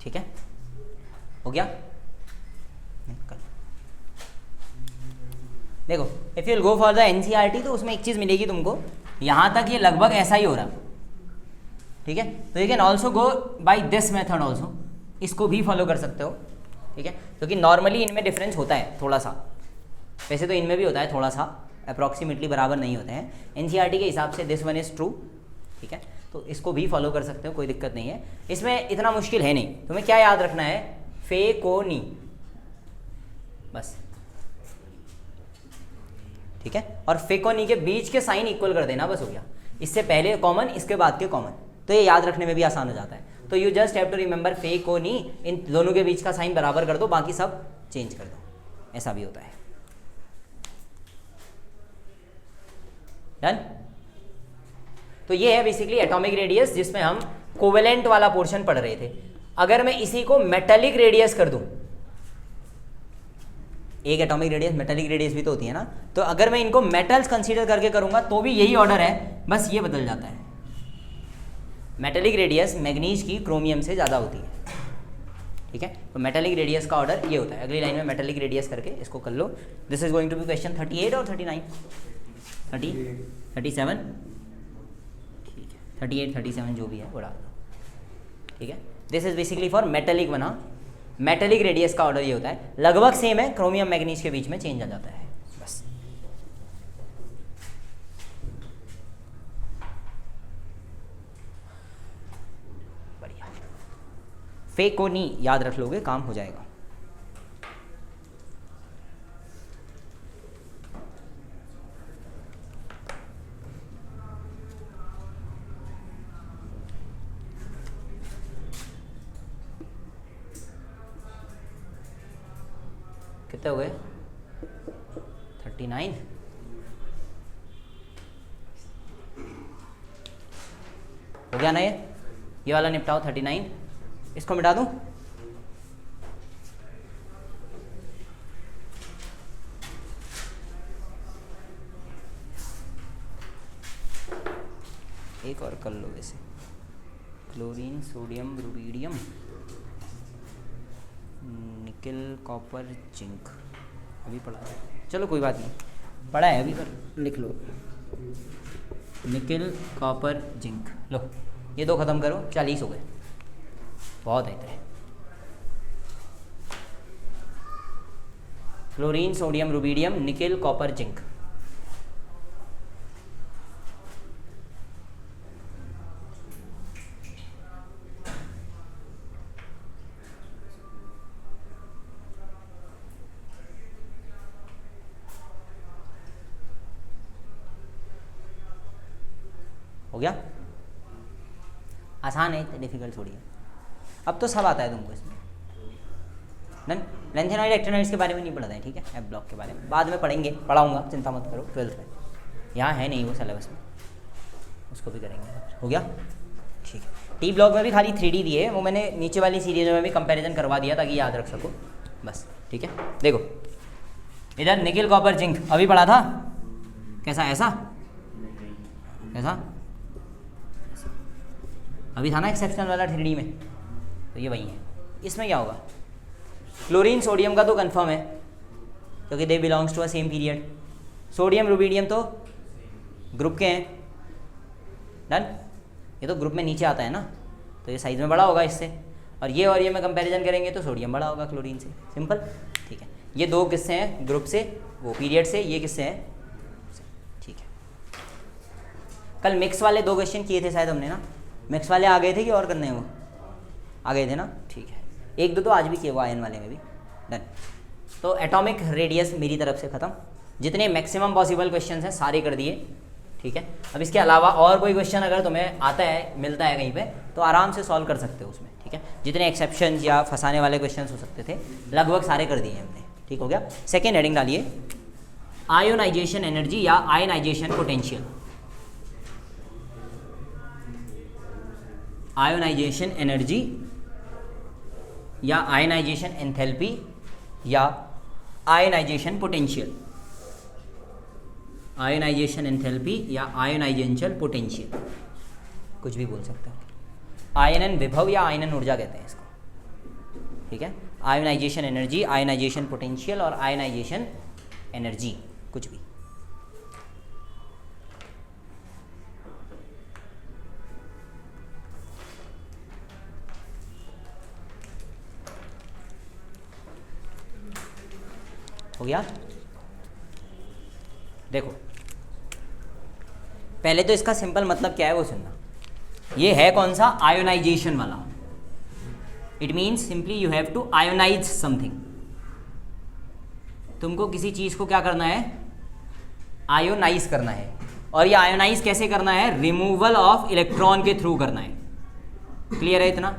ठीक है, हो गया। देखो if you will go for the NCERT तो उसमें एक चीज़ मिलेगी तुमको, यहाँ तक ये लगभग ऐसा ही हो रहा, ठीक है। तो you can also go by this method also, इसको भी फॉलो कर सकते हो, ठीक है, क्योंकि नॉर्मली इनमें डिफरेंस होता है थोड़ा सा, वैसे तो इनमें भी होता है थोड़ा सा, अप्रॉक्सीमेटली बराबर नहीं होते हैं। एनसीईआरटी के हिसाब से दिस वन इज़ ट्रू, ठीक है, तो इसको भी फॉलो कर सकते हो, कोई दिक्कत नहीं है। इसमें इतना मुश्किल है नहीं, तुम्हें क्या याद रखना है, फेकोनी, बस, ठीक है, और फेकोनी के बीच के साइन इक्वल कर देना, बस हो गया। इससे पहले कॉमन, इसके बाद के कॉमन, तो ये याद रखने में भी आसान हो जाता है। तो you just have to remember फेकोनी, इन दोनों के बीच का साइन बराबर कर दो, बाकी सब चेंज कर दो, ऐसा भी होता है। डन। तो ये है बेसिकली एटॉमिक रेडियस, जिसमें हम कोवेलेंट वाला पोर्शन पढ़ रहे थे। अगर मैं इसी को मेटेलिक रेडियस कर दूं, एक एटॉमिक रेडियस मेटेलिक रेडियस भी तो होती है ना, तो अगर मैं इनको मेटल्स कंसीडर करके करूंगा तो भी यही ऑर्डर है, बस ये बदल जाता है। मेटेलिक रेडियस मैग्नीज की क्रोमियम से ज़्यादा होती है, ठीक है, तो मेटेलिक रेडियस का ऑर्डर ये होता है। अगली लाइन में मेटेलिक रेडियस करके इसको कर लो। This is going to be question 38 और 39, 37, ठीक है, 38 37 जो भी है वो डाल दो, ठीक है। This is basically for metallic बना, मेटेलिक रेडियस का ऑर्डर ये होता है, लगभग सेम है, क्रोमियम मैग्नीज के बीच में चेंज आ जाता है, बस। फे को नी याद रख लोगे, काम हो जाएगा। कितने हो गए? 39। हो गया ना ये वाला निपटाओ 39। इसको मिटा दूं? एक और कर लो वैसे, क्लोरीन सोडियम रुबीडियम निकल कॉपर जिंक, अभी पढ़ा है, चलो कोई बात नहीं, पढ़ा है अभी, पर लिख लो निकल कॉपर जिंक। लो ये दो ख़त्म करो, 40 हो गए, बहुत है इतने। क्लोरीन सोडियम रुबीडियम निकल कॉपर जिंक। हो गया? आसान है, इतने डिफिकल्ट थोड़ी है। अब तो सब आता है तुमको इसमें। डन। लेंथेनॉइड एक्टिनॉइड्स के बारे में नहीं पढ़ा है, ठीक है, एफ ब्लॉक के बारे में बाद में पढ़ेंगे, पढ़ाऊंगा, चिंता मत करो, 12th में। यहाँ है नहीं वो सिलेबस में, उसको भी करेंगे। हो गया? ठीक है। टी ब्लॉक में भी खाली 3D दिए, वो मैंने नीचे वाली सीरीज में भी कंपैरिजन करवा दिया ताकि याद रख सको बस, ठीक है। देखो इधर निकल कॉपर जिंक अभी पढ़ा था, कैसा? ऐसा कैसा अभी था ना एक्सेप्शनल वाला 3D में, तो ये वही है। इसमें क्या होगा? क्लोरीन सोडियम का तो कंफर्म है क्योंकि they belongs to a same period. Sodium rubidium तो ग्रुप के हैं। डन। ये तो ग्रुप में नीचे आता है ना, तो ये साइज में बड़ा होगा इससे, और ये में कंपैरिजन करेंगे तो सोडियम बड़ा होगा क्लोरीन से। सिंपल, ठीक है। ये दो किससे हैं? ग्रुप से, वो पीरियड से। ये किससे हैं? ठीक है। कल मिक्स वाले 2 क्वेश्चन किए थे शायद हमने ना, मिक्स वाले आ गए थे कि और करने हैं? वो आ गए थे ना, ठीक है। 1-2 तो आज भी किए वो आयन वाले में भी। डन। तो एटॉमिक रेडियस मेरी तरफ से ख़त्म, जितने मैक्सिमम पॉसिबल क्वेश्चंस हैं सारे कर दिए, ठीक है। अब इसके अलावा और कोई क्वेश्चन अगर तुम्हें आता है, मिलता है कहीं पे, तो आराम से सॉल्व कर सकते हो उसमें, ठीक है। जितने एक्सेप्शंस या फंसाने वाले क्वेश्चन हो सकते थे लगभग सारे कर दिए हमने, ठीक हो गया। सेकेंड हेडिंग डालिए, आयोनाइजेशन एनर्जी या आयनाइजेशन पोटेंशियल। आयोनाइजेशन एनर्जी या आयनाइजेशन एंथैल्पी या आयनाइजेशन पोटेंशियल। आयनाइजेशन एंथैल्पी या आयनाइजेशन पोटेंशियल, कुछ भी बोल सकते हो। आयनन विभव या आयनन ऊर्जा कहते हैं इसको, ठीक है। आयनाइजेशन एनर्जी, आयनाइजेशन पोटेंशियल और आयनाइजेशन एनर्जी, कुछ भी। हो गया? देखो पहले तो इसका सिंपल मतलब क्या है वो सुनना। ये है कौन सा? आयोनाइजेशन वाला। It means simply you have to ionise something. तुमको किसी चीज़ को क्या करना है? आयोनाइज करना है। और ये आयोनाइज कैसे करना है? रिमूवल ऑफ इलेक्ट्रॉन के थ्रू करना है। क्लियर है इतना?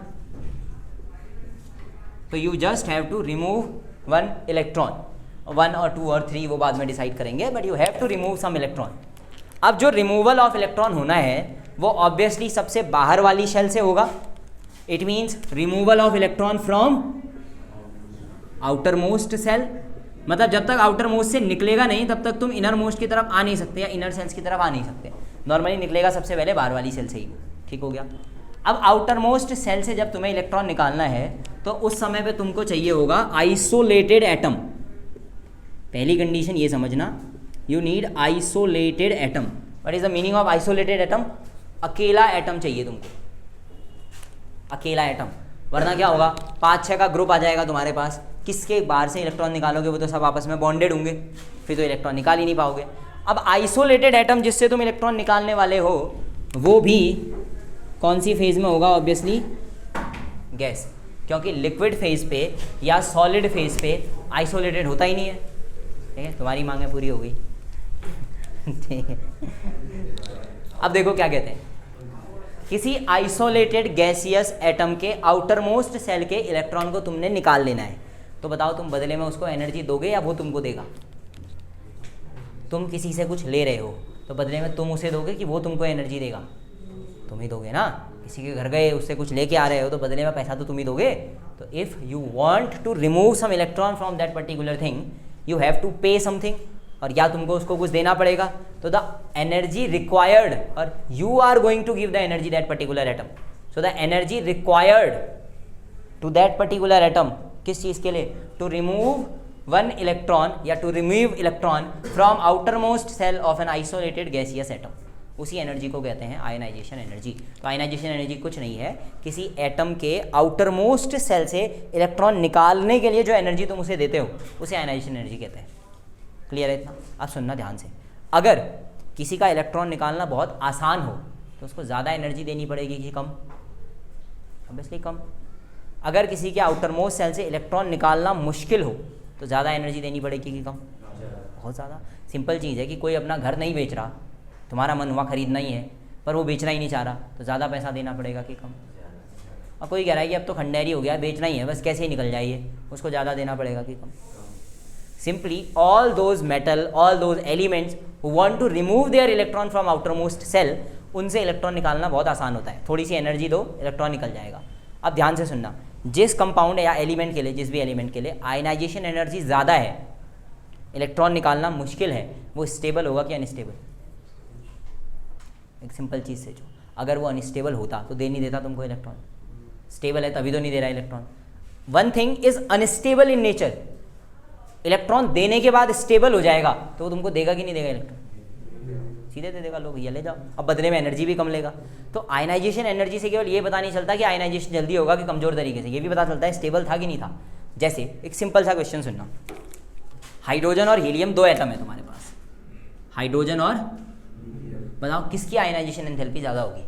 तो you just have to remove 1 electron, 1 और 2 और 3 वो बाद में डिसाइड करेंगे, but you have to remove some electron. अब जो रिमूवल ऑफ इलेक्ट्रॉन होना है वो ऑब्वियसली सबसे बाहर वाली शेल से होगा। It means removal of electron from outermost shell. मतलब जब तक आउटर मोस्ट से निकलेगा नहीं तब तक तुम इनर मोस्ट की तरफ आ नहीं सकते या इनर सेल्स की तरफ आ नहीं सकते। नॉर्मली निकलेगा सबसे पहले बाहर वाली सेल से ही, ठीक हो गया। अब आउटर मोस्ट सेल से जब तुम्हें इलेक्ट्रॉन निकालना है तो उस समय पे तुमको चाहिए होगा आइसोलेटेड एटम। पहली कंडीशन ये समझना, you need isolated atom. What is the meaning of isolated atom? अकेला एटम चाहिए तुमको, अकेला एटम। वरना क्या होगा? 5-6 का ग्रुप आ जाएगा तुम्हारे पास, किसके बाहर से इलेक्ट्रॉन निकालोगे? वो तो सब आपस में बॉन्डेड होंगे, फिर तो इलेक्ट्रॉन निकाल ही नहीं पाओगे। अब आइसोलेटेड एटम जिससे तुम इलेक्ट्रॉन निकालने वाले हो वो भी कौन सी फेज में होगा? Obviously gas. क्योंकि लिक्विड फेज पे या सॉलिड फेज पे आइसोलेटेड होता ही नहीं है। ठीक है, तुम्हारी मांगें पूरी हो गई। ठीक है, अब देखो क्या कहते हैं, किसी आइसोलेटेड गैसियस एटम के आउटर मोस्ट सेल के इलेक्ट्रॉन को तुमने निकाल लेना है, तो बताओ तुम बदले में उसको एनर्जी दोगे या वो तुमको देगा? तुम किसी से कुछ ले रहे हो तो बदले में तुम उसे दोगे कि वो तुमको एनर्जी देगा? तुम ही दोगे ना। किसी के घर गए, उससे कुछ लेके आ रहे हो तो बदले में पैसा तो तुम ही दोगे। तो if you want to remove some electron from that particular thing you have to pay something, और या तुमको उसको कुछ देना पड़ेगा। तो द एनर्जी रिक्वायर्ड, और you are going to give the energy that particular atom, so the energy required to that particular atom, किस चीज़ के लिए? टू रिमूव वन इलेक्ट्रॉन या to remove electron from outermost shell of an isolated gaseous atom, उसी एनर्जी को कहते हैं आयनाइजेशन एनर्जी। तो आयनाइजेशन एनर्जी कुछ नहीं है, किसी एटम के आउटर मोस्ट सेल से इलेक्ट्रॉन निकालने के लिए जो एनर्जी तुम उसे देते हो उसे आयनाइजेशन एनर्जी कहते हैं। क्लियर है इतना? अब सुनना ध्यान से, अगर किसी का इलेक्ट्रॉन निकालना बहुत आसान हो तो उसको ज़्यादा एनर्जी देनी पड़ेगी कि कम? ऑब्वियसली कम। अगर किसी के आउटर मोस्ट सेल से इलेक्ट्रॉन निकालना मुश्किल हो तो ज़्यादा एनर्जी देनी पड़ेगी कि कम? बहुत ज़्यादा। सिंपल चीज़ है कि कोई अपना घर नहीं बेच रहा, तुम्हारा मन हुआ खरीदना ही है पर वो बेचना ही नहीं चाह रहा, तो ज़्यादा पैसा देना पड़ेगा कि कम? और कोई कह रहा है कि अब तो खंडेरी हो गया, बेचना ही है बस, कैसे ही निकल जाइए, उसको ज़्यादा देना पड़ेगा कि कम? Simply all those metal, all those elements who want to remove their electron from outermost shell, उनसे इलेक्ट्रॉन निकालना बहुत आसान होता है। थोड़ी सी एनर्जी दो, इलेक्ट्रॉन निकल जाएगा। अब ध्यान से सुनना, जिस कंपाउंड या एलिमेंट के लिए, जिस भी एलिमेंट के लिए आयनाइजेशन एनर्जी ज़्यादा है, इलेक्ट्रॉन निकालना मुश्किल है, वो स्टेबल होगा कि अनस्टेबल? एक सिंपल चीज़ से जो, अगर वो अनस्टेबल होता तो दे नहीं देता तुमको इलेक्ट्रॉन। स्टेबल है तभी तो नहीं दे रहा electron. One thing is unstable in nature, electron देने के बाद स्टेबल हो जाएगा तो वो तुमको देगा कि नहीं देगा इलेक्ट्रॉन? सीधे दे देगा, लो भैया ले जाओ। अब बदले में एनर्जी भी कम लेगा। तो आयनाइजेशन एनर्जी से केवल ये पता नहीं चलता कि आयनाइजेशन जल्दी होगा कि कमज़ोर तरीके से, ये भी पता चलता है स्टेबल था कि नहीं था। जैसे एक सिंपल सा क्वेश्चन सुनना, हाइड्रोजन और हीलियम दो एटम है तुम्हारे पास, हाइड्रोजन और, बताओ किसकी आयनाइजेशन एंथैल्पी ज़्यादा होगी?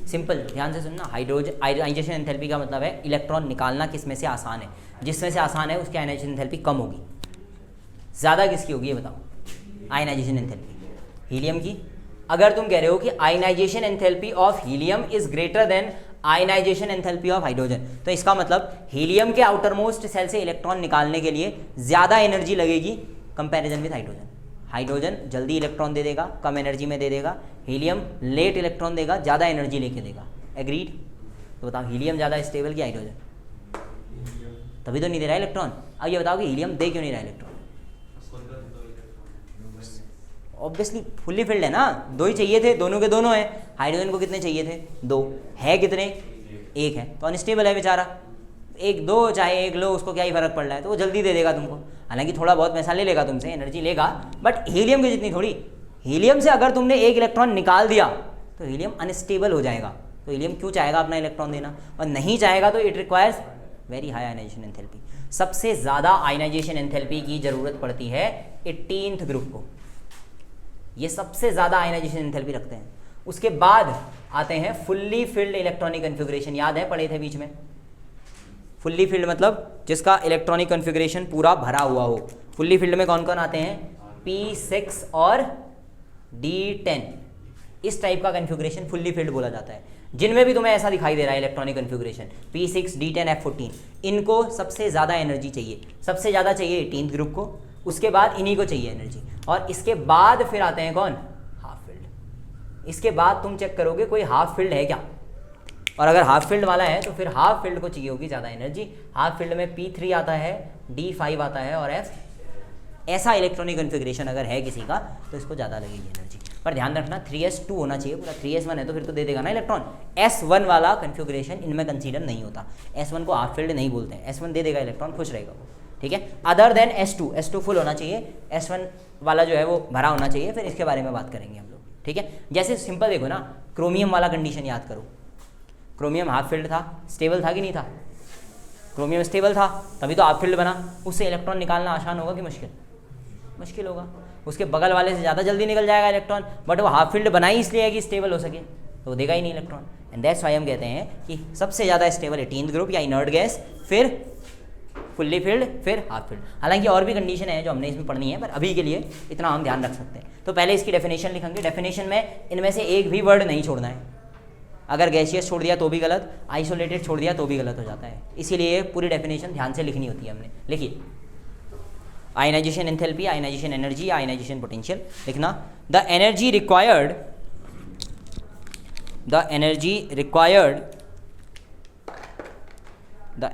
सिंपल, ध्यान से सुनना, हाइड्रोजन आयनाइजेशन एंथैल्पी का मतलब है इलेक्ट्रॉन निकालना किस में से आसान है, जिसमें से आसान है उसकी आयनाइजेशन एंथैल्पी कम होगी। ज़्यादा किसकी होगी ये बताओ? आयनाइजेशन एंथैल्पी हीलियम की। अगर तुम कह रहे हो कि ionisation enthalpy of helium is greater than ionisation enthalpy of hydrogen, तो इसका मतलब हीलियम के आउटर मोस्ट सेल से इलेक्ट्रॉन निकालने के लिए ज़्यादा एनर्जी लगेगी कंपैरिजन विद हाइड्रोजन। हाइड्रोजन जल्दी इलेक्ट्रॉन दे देगा, कम एनर्जी में दे देगा, हीलियम लेट इलेक्ट्रॉन देगा, ज़्यादा एनर्जी लेके देगा। एग्रीड? तो बताओ हीलियम ज़्यादा स्टेबल कि हाइड्रोजन? तभी तो नहीं दे रहा इलेक्ट्रॉन। अब ये बताओ कि हीलियम दे क्यों नहीं रहा इलेक्ट्रॉन? ऑब्वियसली फुल्ली फिल्ड है ना, दो ही चाहिए थे, दोनों के दोनों हैं। हाइड्रोजन को कितने चाहिए थे? दो। है कितने? एक है, तो अनस्टेबल है बेचारा। एक दो चाहे एक लो, उसको क्या ही फर्क पड़ रहा है, तो वो जल्दी दे देगा तुमको। हालांकि थोड़ा बहुत पैसा ले लेगा तुमसे, एनर्जी लेगा, बट हीलियम की जितनी थोड़ी। हीलियम से अगर तुमने एक इलेक्ट्रॉन निकाल दिया तो हीलियम अनस्टेबल हो जाएगा। तो हीलियम क्यों चाहेगा अपना इलेक्ट्रॉन देना? और नहीं चाहेगा तो it requires very high ionisation enthalpy. सबसे ज़्यादा आयनाइजेशन एंथैल्पी की ज़रूरत पड़ती है 18th ग्रुप को, ये सबसे ज़्यादा आयनाइजेशन एंथैल्पी रखते हैं। उसके बाद आते हैं फुल्ली फिल्ड इलेक्ट्रॉनिक कन्फिग्रेशन, याद है पढ़े थे बीच में? फुल्ली फिल्ड मतलब जिसका इलेक्ट्रॉनिक कन्फिग्रेशन पूरा भरा हुआ हो। फुल्ली फिल्ड में कौन कौन आते हैं? P6 और D10, इस टाइप का कन्फिग्रेशन फुल्ली फिल्ड बोला जाता है। जिनमें भी तुम्हें ऐसा दिखाई दे रहा है electronic configuration P6, D10, F14, इनको सबसे ज़्यादा एनर्जी चाहिए। सबसे ज़्यादा चाहिए 18th ग्रुप को, उसके बाद इन्हीं को चाहिए एनर्जी, और इसके बाद फिर आते हैं कौन? Half field. इसके बाद तुम चेक करोगे कोई हाफ फील्ड है क्या, और अगर हाफ फील्ड वाला है तो फिर हाफ फील्ड को चाहिए होगी ज़्यादा एनर्जी। हाफ फील्ड में P3 आता है, D5 आता है और F, ऐसा इलेक्ट्रॉनिक कन्फिग्रेशन अगर है किसी का तो इसको ज़्यादा लगेगी एनर्जी। पर ध्यान रखना 3s2 होना चाहिए पूरा। 3s1 है तो फिर तो दे देगा ना इलेक्ट्रॉन। S1 वाला कन्फिग्रेशन इनमें कंसीडर नहीं होता, S1 को हाफ फील्ड नहीं बोलते हैं। S1 दे देगा इलेक्ट्रॉन, खुश रहेगा वो, ठीक है। अदर देन S2 फुल होना चाहिए, S1 वाला जो है वो भरा होना चाहिए, फिर इसके बारे में बात करेंगे हम लोग, ठीक है। जैसे सिंपल देखो ना, क्रोमियम वाला कंडीशन याद करो। क्रोमियम हाफ फील्ड था, स्टेबल था कि नहीं था? क्रोमियम स्टेबल था तभी तो हाफ फील्ड बना। उससे इलेक्ट्रॉन निकालना आसान होगा कि मुश्किल? मुश्किल होगा। उसके बगल वाले से ज़्यादा जल्दी निकल जाएगा इलेक्ट्रॉन, बट वो हाफ फील्ड बनाई इसलिए है कि स्टेबल हो सके, तो वो देगा ही नहीं इलेक्ट्रॉन। एंड दैट्स वाई हम कहते हैं कि सबसे ज़्यादा स्टेबल 18th ग्रुप या इनर्ट गैस, फिर फुल्ली फिल्ड, फिर हाफ फिल्ड। हालांकि और भी कंडीशन है जो हमने इसमें पढ़नी है, पर अभी के लिए इतना हम ध्यान रख सकते हैं। तो पहले इसकी डेफिनेशन लिखेंगे। डेफिनेशन में इनमें से एक भी वर्ड नहीं छोड़ना है। अगर गैसियस छोड़ दिया तो भी गलत, आइसोलेटेड छोड़ दिया तो भी गलत हो जाता है। इसीलिए पूरी डेफिनेशन ध्यान से लिखनी होती है हमने। लिखिए, ionisation enthalpy, ionisation energy, ionisation potential लिखना। The energy required the energy required the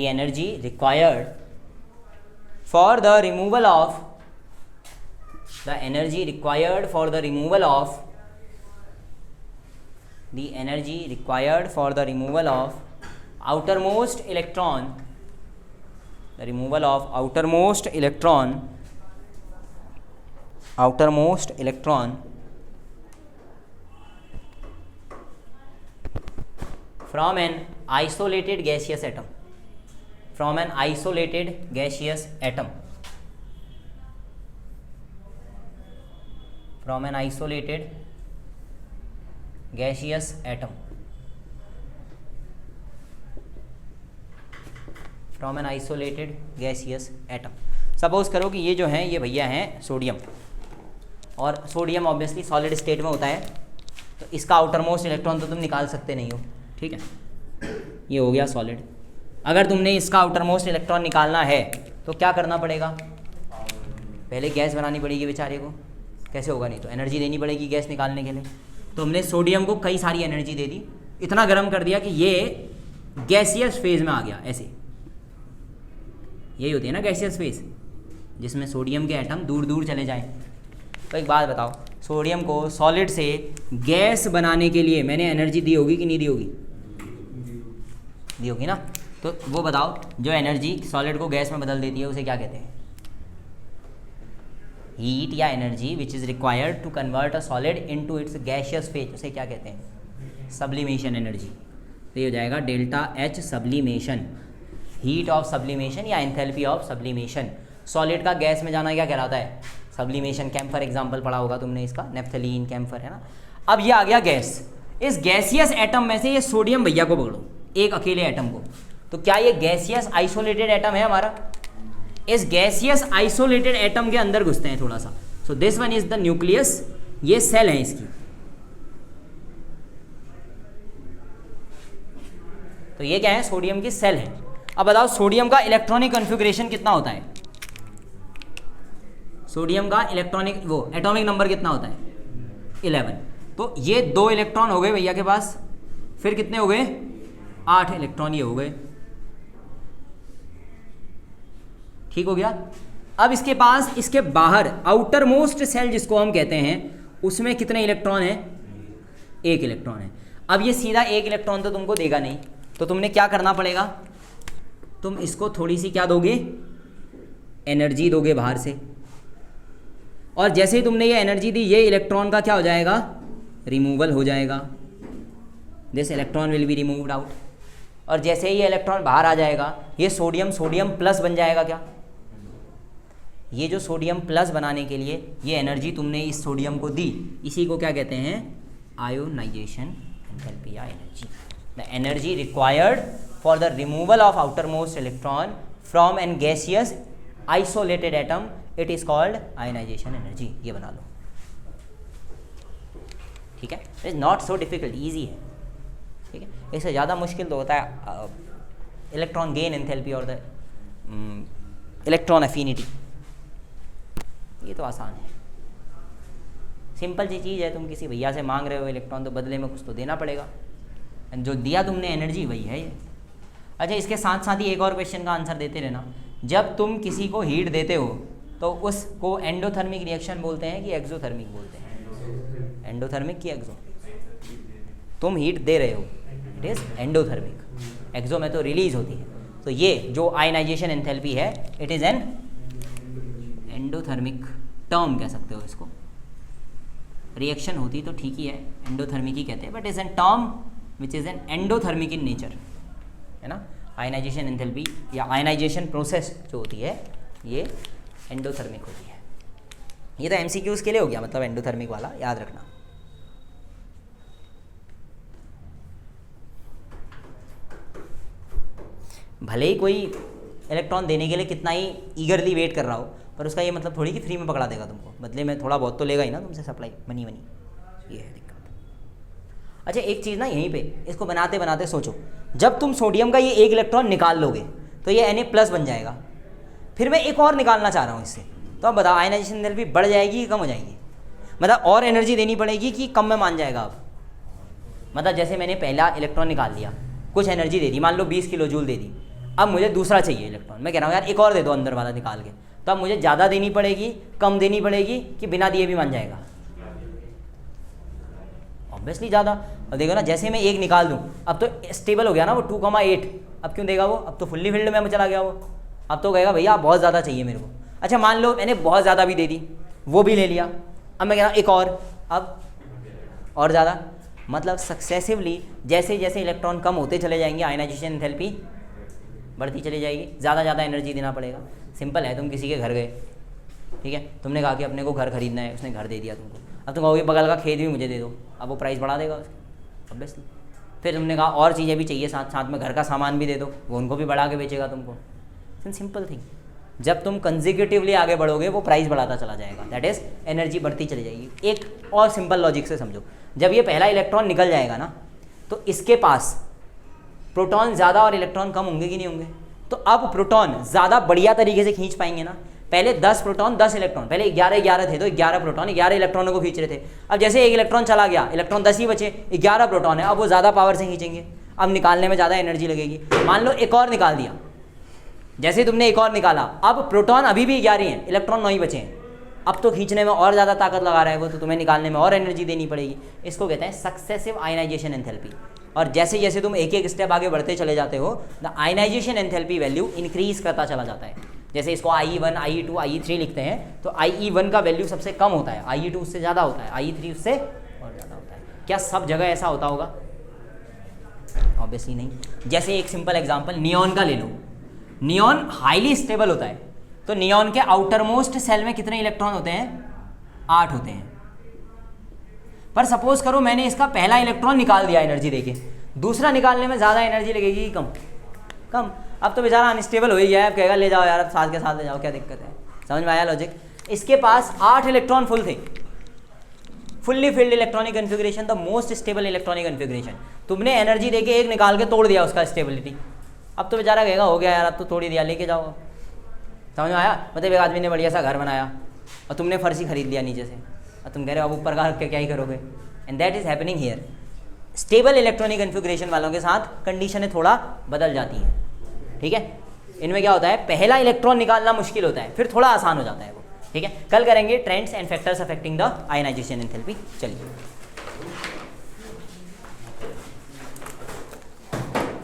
energy required for the removal of the energy required for the removal of the energy required for the removal of outermost electron, the removal of outermost electron from an isolated gaseous atom, from an isolated gaseous atom, from an isolated gaseous atom, from an isolated gaseous atom। Suppose करो कि ये जो हैं ये भैया हैं सोडियम, और सोडियम ऑब्वियसली सॉलिड स्टेट में होता है, तो इसका आउटर मोस्ट इलेक्ट्रॉन तो तुम निकाल सकते नहीं हो, ठीक है। ये हो गया सॉलिड। अगर तुमने इसका आउटर मोस्ट इलेक्ट्रॉन निकालना है तो क्या करना पड़ेगा? पहले गैस बनानी पड़ेगी बेचारे को। कैसे होगा? नहीं तो एनर्जी देनी पड़ेगी गैस निकालने के लिए। तो हमने सोडियम को कई सारी एनर्जी दे दी, इतना गर्म कर दिया कि ये गैसियस फेज में आ गया। ऐसे यही होती है ना गैसियस फेज, जिसमें सोडियम के एटम दूर दूर चले जाएं। तो एक बात बताओ, सोडियम को सॉलिड से गैस बनाने के लिए मैंने एनर्जी दी होगी कि नहीं दी होगी? दी होगी ना। तो वो बताओ, जो एनर्जी सॉलिड को गैस में बदल देती है उसे क्या कहते हैं? हीट या energy which is required to convert a solid into its gaseous phase, उसे क्या कहते हैं? Sublimation energy. तो ये हो जाएगा delta H sublimation, heat of sublimation या एंथैल्पी ऑफ सब्लिमेशन। सॉलिड का गैस में जाना क्या कहलाता है? सब्लिमेशन। कैम्फर एग्जाम्पल पढ़ा होगा तुमने इसका, नेफ्थलीन कैम्फर है ना। अब ये आ गया गैस। इस गैसियस एटम में से ये सोडियम भैया को पकड़ो, एक अकेले एटम को। तो क्या ये गैसियस आइसोलेटेड एटम है हमारा? इस गैसियस आइसोलेटेड एटम के अंदर घुसते हैं थोड़ा सा। So this one is the nucleus, ये सेल है इसकी। तो ये क्या है? सोडियम की सेल है। अब बताओ सोडियम का इलेक्ट्रॉनिक कॉन्फ़िगरेशन कितना होता है? सोडियम का इलेक्ट्रॉनिक एटॉमिक नंबर कितना होता है? 11। तो ये 2 इलेक्ट्रॉन हो गए भैया के पास, फिर कितने हो गए? 8 इलेक्ट्रॉन ये हो गए। ठीक हो गया। अब इसके पास, इसके बाहर आउटर मोस्ट सेल जिसको हम कहते हैं, उसमें कितने इलेक्ट्रॉन हैं? 1 इलेक्ट्रॉन है। अब ये सीधा 1 इलेक्ट्रॉन तो तुमको देगा नहीं, तो तुमने क्या करना पड़ेगा? तुम इसको थोड़ी सी क्या दोगे? एनर्जी दोगे बाहर से। और जैसे ही तुमने ये एनर्जी दी, ये इलेक्ट्रॉन का क्या हो जाएगा? रिमूवल हो जाएगा। This electron will be removed out. और जैसे ही ये इलेक्ट्रॉन बाहर आ जाएगा, ये सोडियम प्लस बन जाएगा। क्या? ये जो सोडियम प्लस बनाने के लिए ये एनर्जी तुमने इस सोडियम को दी, इसी को क्या कहते हैं? आयोनाइजेशन एंथैल्पी या energy. The energy required for the removal of outermost electron from an gaseous isolated atom, it is called ionisation energy. ये बना लो, ठीक है। It is not so difficult, easy है, ठीक है। इससे ज़्यादा मुश्किल तो होता है इलेक्ट्रॉन गेन एंथैल्पी और द इलेक्ट्रॉन एफिनिटी। ये तो आसान है, सिंपल सी चीज़ है। तुम किसी भैया से मांग रहे हो इलेक्ट्रॉन, तो बदले में कुछ तो देना पड़ेगा। जो दिया तुमने एनर्जी, वही है ये। अच्छा, इसके साथ साथ ही एक और क्वेश्चन का आंसर देते रहना। जब तुम किसी को हीट देते हो तो उसको एंडोथर्मिक रिएक्शन बोलते हैं कि एक्सोथर्मिक बोलते हैं? एंडोथर्मिक की एक्सो? तुम हीट दे रहे हो, इट इज़ एंडोथर्मिक। एक्सो में तो रिलीज होती है। तो ये जो आयनाइजेशन एंथैल्पी है, it is an endothermic term कह सकते हो इसको। रिएक्शन होती तो ठीक ही है, एंडोथर्मिक ही कहते हैं, but is an term which is an endothermic in nature, है ना। आयनाइजेशन एंथैल्पी या आयनाइजेशन प्रोसेस जो होती है, ये एंडोथर्मिक होती है। ये तो MCQs के लिए हो गया, मतलब एंडोथर्मिक वाला याद रखना। भले ही कोई इलेक्ट्रॉन देने के लिए कितना ही ईगरली वेट कर रहा हो, पर उसका ये मतलब थोड़ी कि फ्री में पकड़ा देगा तुमको, बदले में थोड़ा बहुत तो लेगा ही ना तुमसे सप्लाई, मनी। ये है दिक्कत। अच्छा एक चीज़ ना यहीं पे इसको बनाते बनाते सोचो, जब तुम सोडियम का ये एक इलेक्ट्रॉन निकाल लोगे तो ये Na+ बन जाएगा, फिर मैं एक और निकालना चाह रहा हूँ इससे, तो अब बताओ आयनाइजेशन एंथैल्पी बढ़ जाएगी कि कम हो जाएगी? मतलब और एनर्जी देनी पड़ेगी कि कम में मान जाएगा? अब मतलब जैसे मैंने पहला इलेक्ट्रॉन निकाल लिया, कुछ एनर्जी दे दी, मान लो 20 किलो जूल दे दी, अब मुझे दूसरा चाहिए इलेक्ट्रॉन, मैं कह रहा हूँ यार एक और दे दो अंदर वाला निकाल के, तो अब मुझे ज़्यादा देनी पड़ेगी, कम देनी पड़ेगी, कि बिना दिए भी मान जाएगा? ऑब्वियसली ज़्यादा। अब देखो ना, जैसे मैं एक निकाल दूँ, अब तो स्टेबल हो गया ना वो 2,8, अब क्यों देगा वो? अब तो फुल्ली फील्ड में चला गया वो, अब तो कहेगा भैया बहुत ज़्यादा चाहिए मेरे को। अच्छा मान लो मैंने बहुत ज़्यादा भी दे दी, वो भी ले लिया, अब मैं कह रहा हूँ एक और, अब और ज़्यादा, मतलब सक्सेसिवली जैसे जैसे इलेक्ट्रॉन कम होते चले जाएंगे आयनाइजेशन एंथैल्पी बढ़ती चली जाएगी, ज़्यादा ज़्यादा एनर्जी देना पड़ेगा। सिंपल है, तुम किसी के घर गए, ठीक है, तुमने कहा कि अपने को घर खरीदना है, उसने घर दे दिया तुमको, अब तुम कहोगे बगल का खेत भी मुझे दे दो, अब वो प्राइस बढ़ा देगा उसका ऑब्वियसली। फिर तुमने कहा और चीज़ें भी चाहिए साथ साथ में, घर का सामान भी दे दो, वो उनको भी बढ़ा के बेचेगा तुमको। सिंपल थिंग, जब तुम कंसेक्यूटिवली आगे बढ़ोगे वो प्राइस बढ़ाता चला जाएगा, दैट इज़ एनर्जी बढ़ती चली जाएगी। एक और सिंपल लॉजिक से समझो, जब ये पहला इलेक्ट्रॉन निकल जाएगा ना, तो इसके पास प्रोटॉन ज़्यादा और इलेक्ट्रॉन कम होंगे कि नहीं होंगे? तो अब प्रोटॉन ज़्यादा बढ़िया तरीके से खींच पाएंगे ना। पहले 10 प्रोटॉन 10 इलेक्ट्रॉन, पहले 11 थे तो 11 प्रोटॉन 11 इलेक्ट्रॉनों को खींच रहे थे। अब जैसे एक इलेक्ट्रॉन चला गया, इलेक्ट्रॉन 10 ही बचे, 11 प्रोटॉन है, अब वो ज़्यादा पावर से खींचेंगे, अब निकालने में ज़्यादा एनर्जी लगेगी। मान लो एक और निकाल दिया, जैसे तुमने एक और निकाला, अब प्रोटॉन अभी भी 11 हैं, इलेक्ट्रॉन 9 ही बचे हैं, अब तो खींचने में और ज़्यादा ताकत लगा रहा है वो, तो तुम्हें निकालने में और एनर्जी देनी पड़ेगी। इसको कहते हैं सक्सेसिव आयनाइजेशन एंथैल्पी। और जैसे जैसे तुम एक एक स्टेप आगे बढ़ते चले जाते हो, the ionisation enthalpy value increase करता चला जाता है। जैसे इसको IE1, IE2, IE3 लिखते हैं, तो IE1 का वैल्यू सबसे कम होता है, IE2 उससे ज़्यादा होता है, IE3 उससे और ज़्यादा होता है। क्या सब जगह ऐसा होता होगा? ऑब्वियसली नहीं। जैसे एक सिंपल एग्जांपल नियॉन का ले लो, नियॉन हाईली स्टेबल होता है, तो नियॉन के आउटर मोस्ट सेल में कितने इलेक्ट्रॉन होते हैं? 8 होते हैं। पर सपोज करो मैंने इसका पहला इलेक्ट्रॉन निकाल दिया एनर्जी देके, दूसरा निकालने में ज़्यादा एनर्जी लगेगी कि कम? कम। अब तो बेचारा अनस्टेबल हो ही गया है, अब कहेगा ले जाओ यार, अब साथ के साथ ले जाओ, क्या दिक्कत है? समझ में आया लॉजिक? इसके पास 8 इलेक्ट्रॉन फुल थे, fully filled electronic configuration, the most stable electronic configuration. तुमने एनर्जी देके एक निकाल के तोड़ दिया उसका स्टेबिलिटी, अब तो बेचारा कहेगा हो गया यार, अब तो तोड़ ही दिया, लेके जाओ। समझ में आया? मतलब एक आदमी ने बढ़िया सा घर बनाया और तुमने फर्श खरीद लिया नीचे से, और तुम कह रहे हो अब ऊपर का रख के क्या ही करोगे? And that is happening here. Stable electronic configuration वालों के साथ कंडीशनें थोड़ा बदल जाती हैं, ठीक है? इनमें क्या होता है, पहला इलेक्ट्रॉन निकालना मुश्किल होता है, फिर थोड़ा आसान हो जाता है वो, ठीक है? कल करेंगे trends and factors affecting the ionisation enthalpy. चलिए।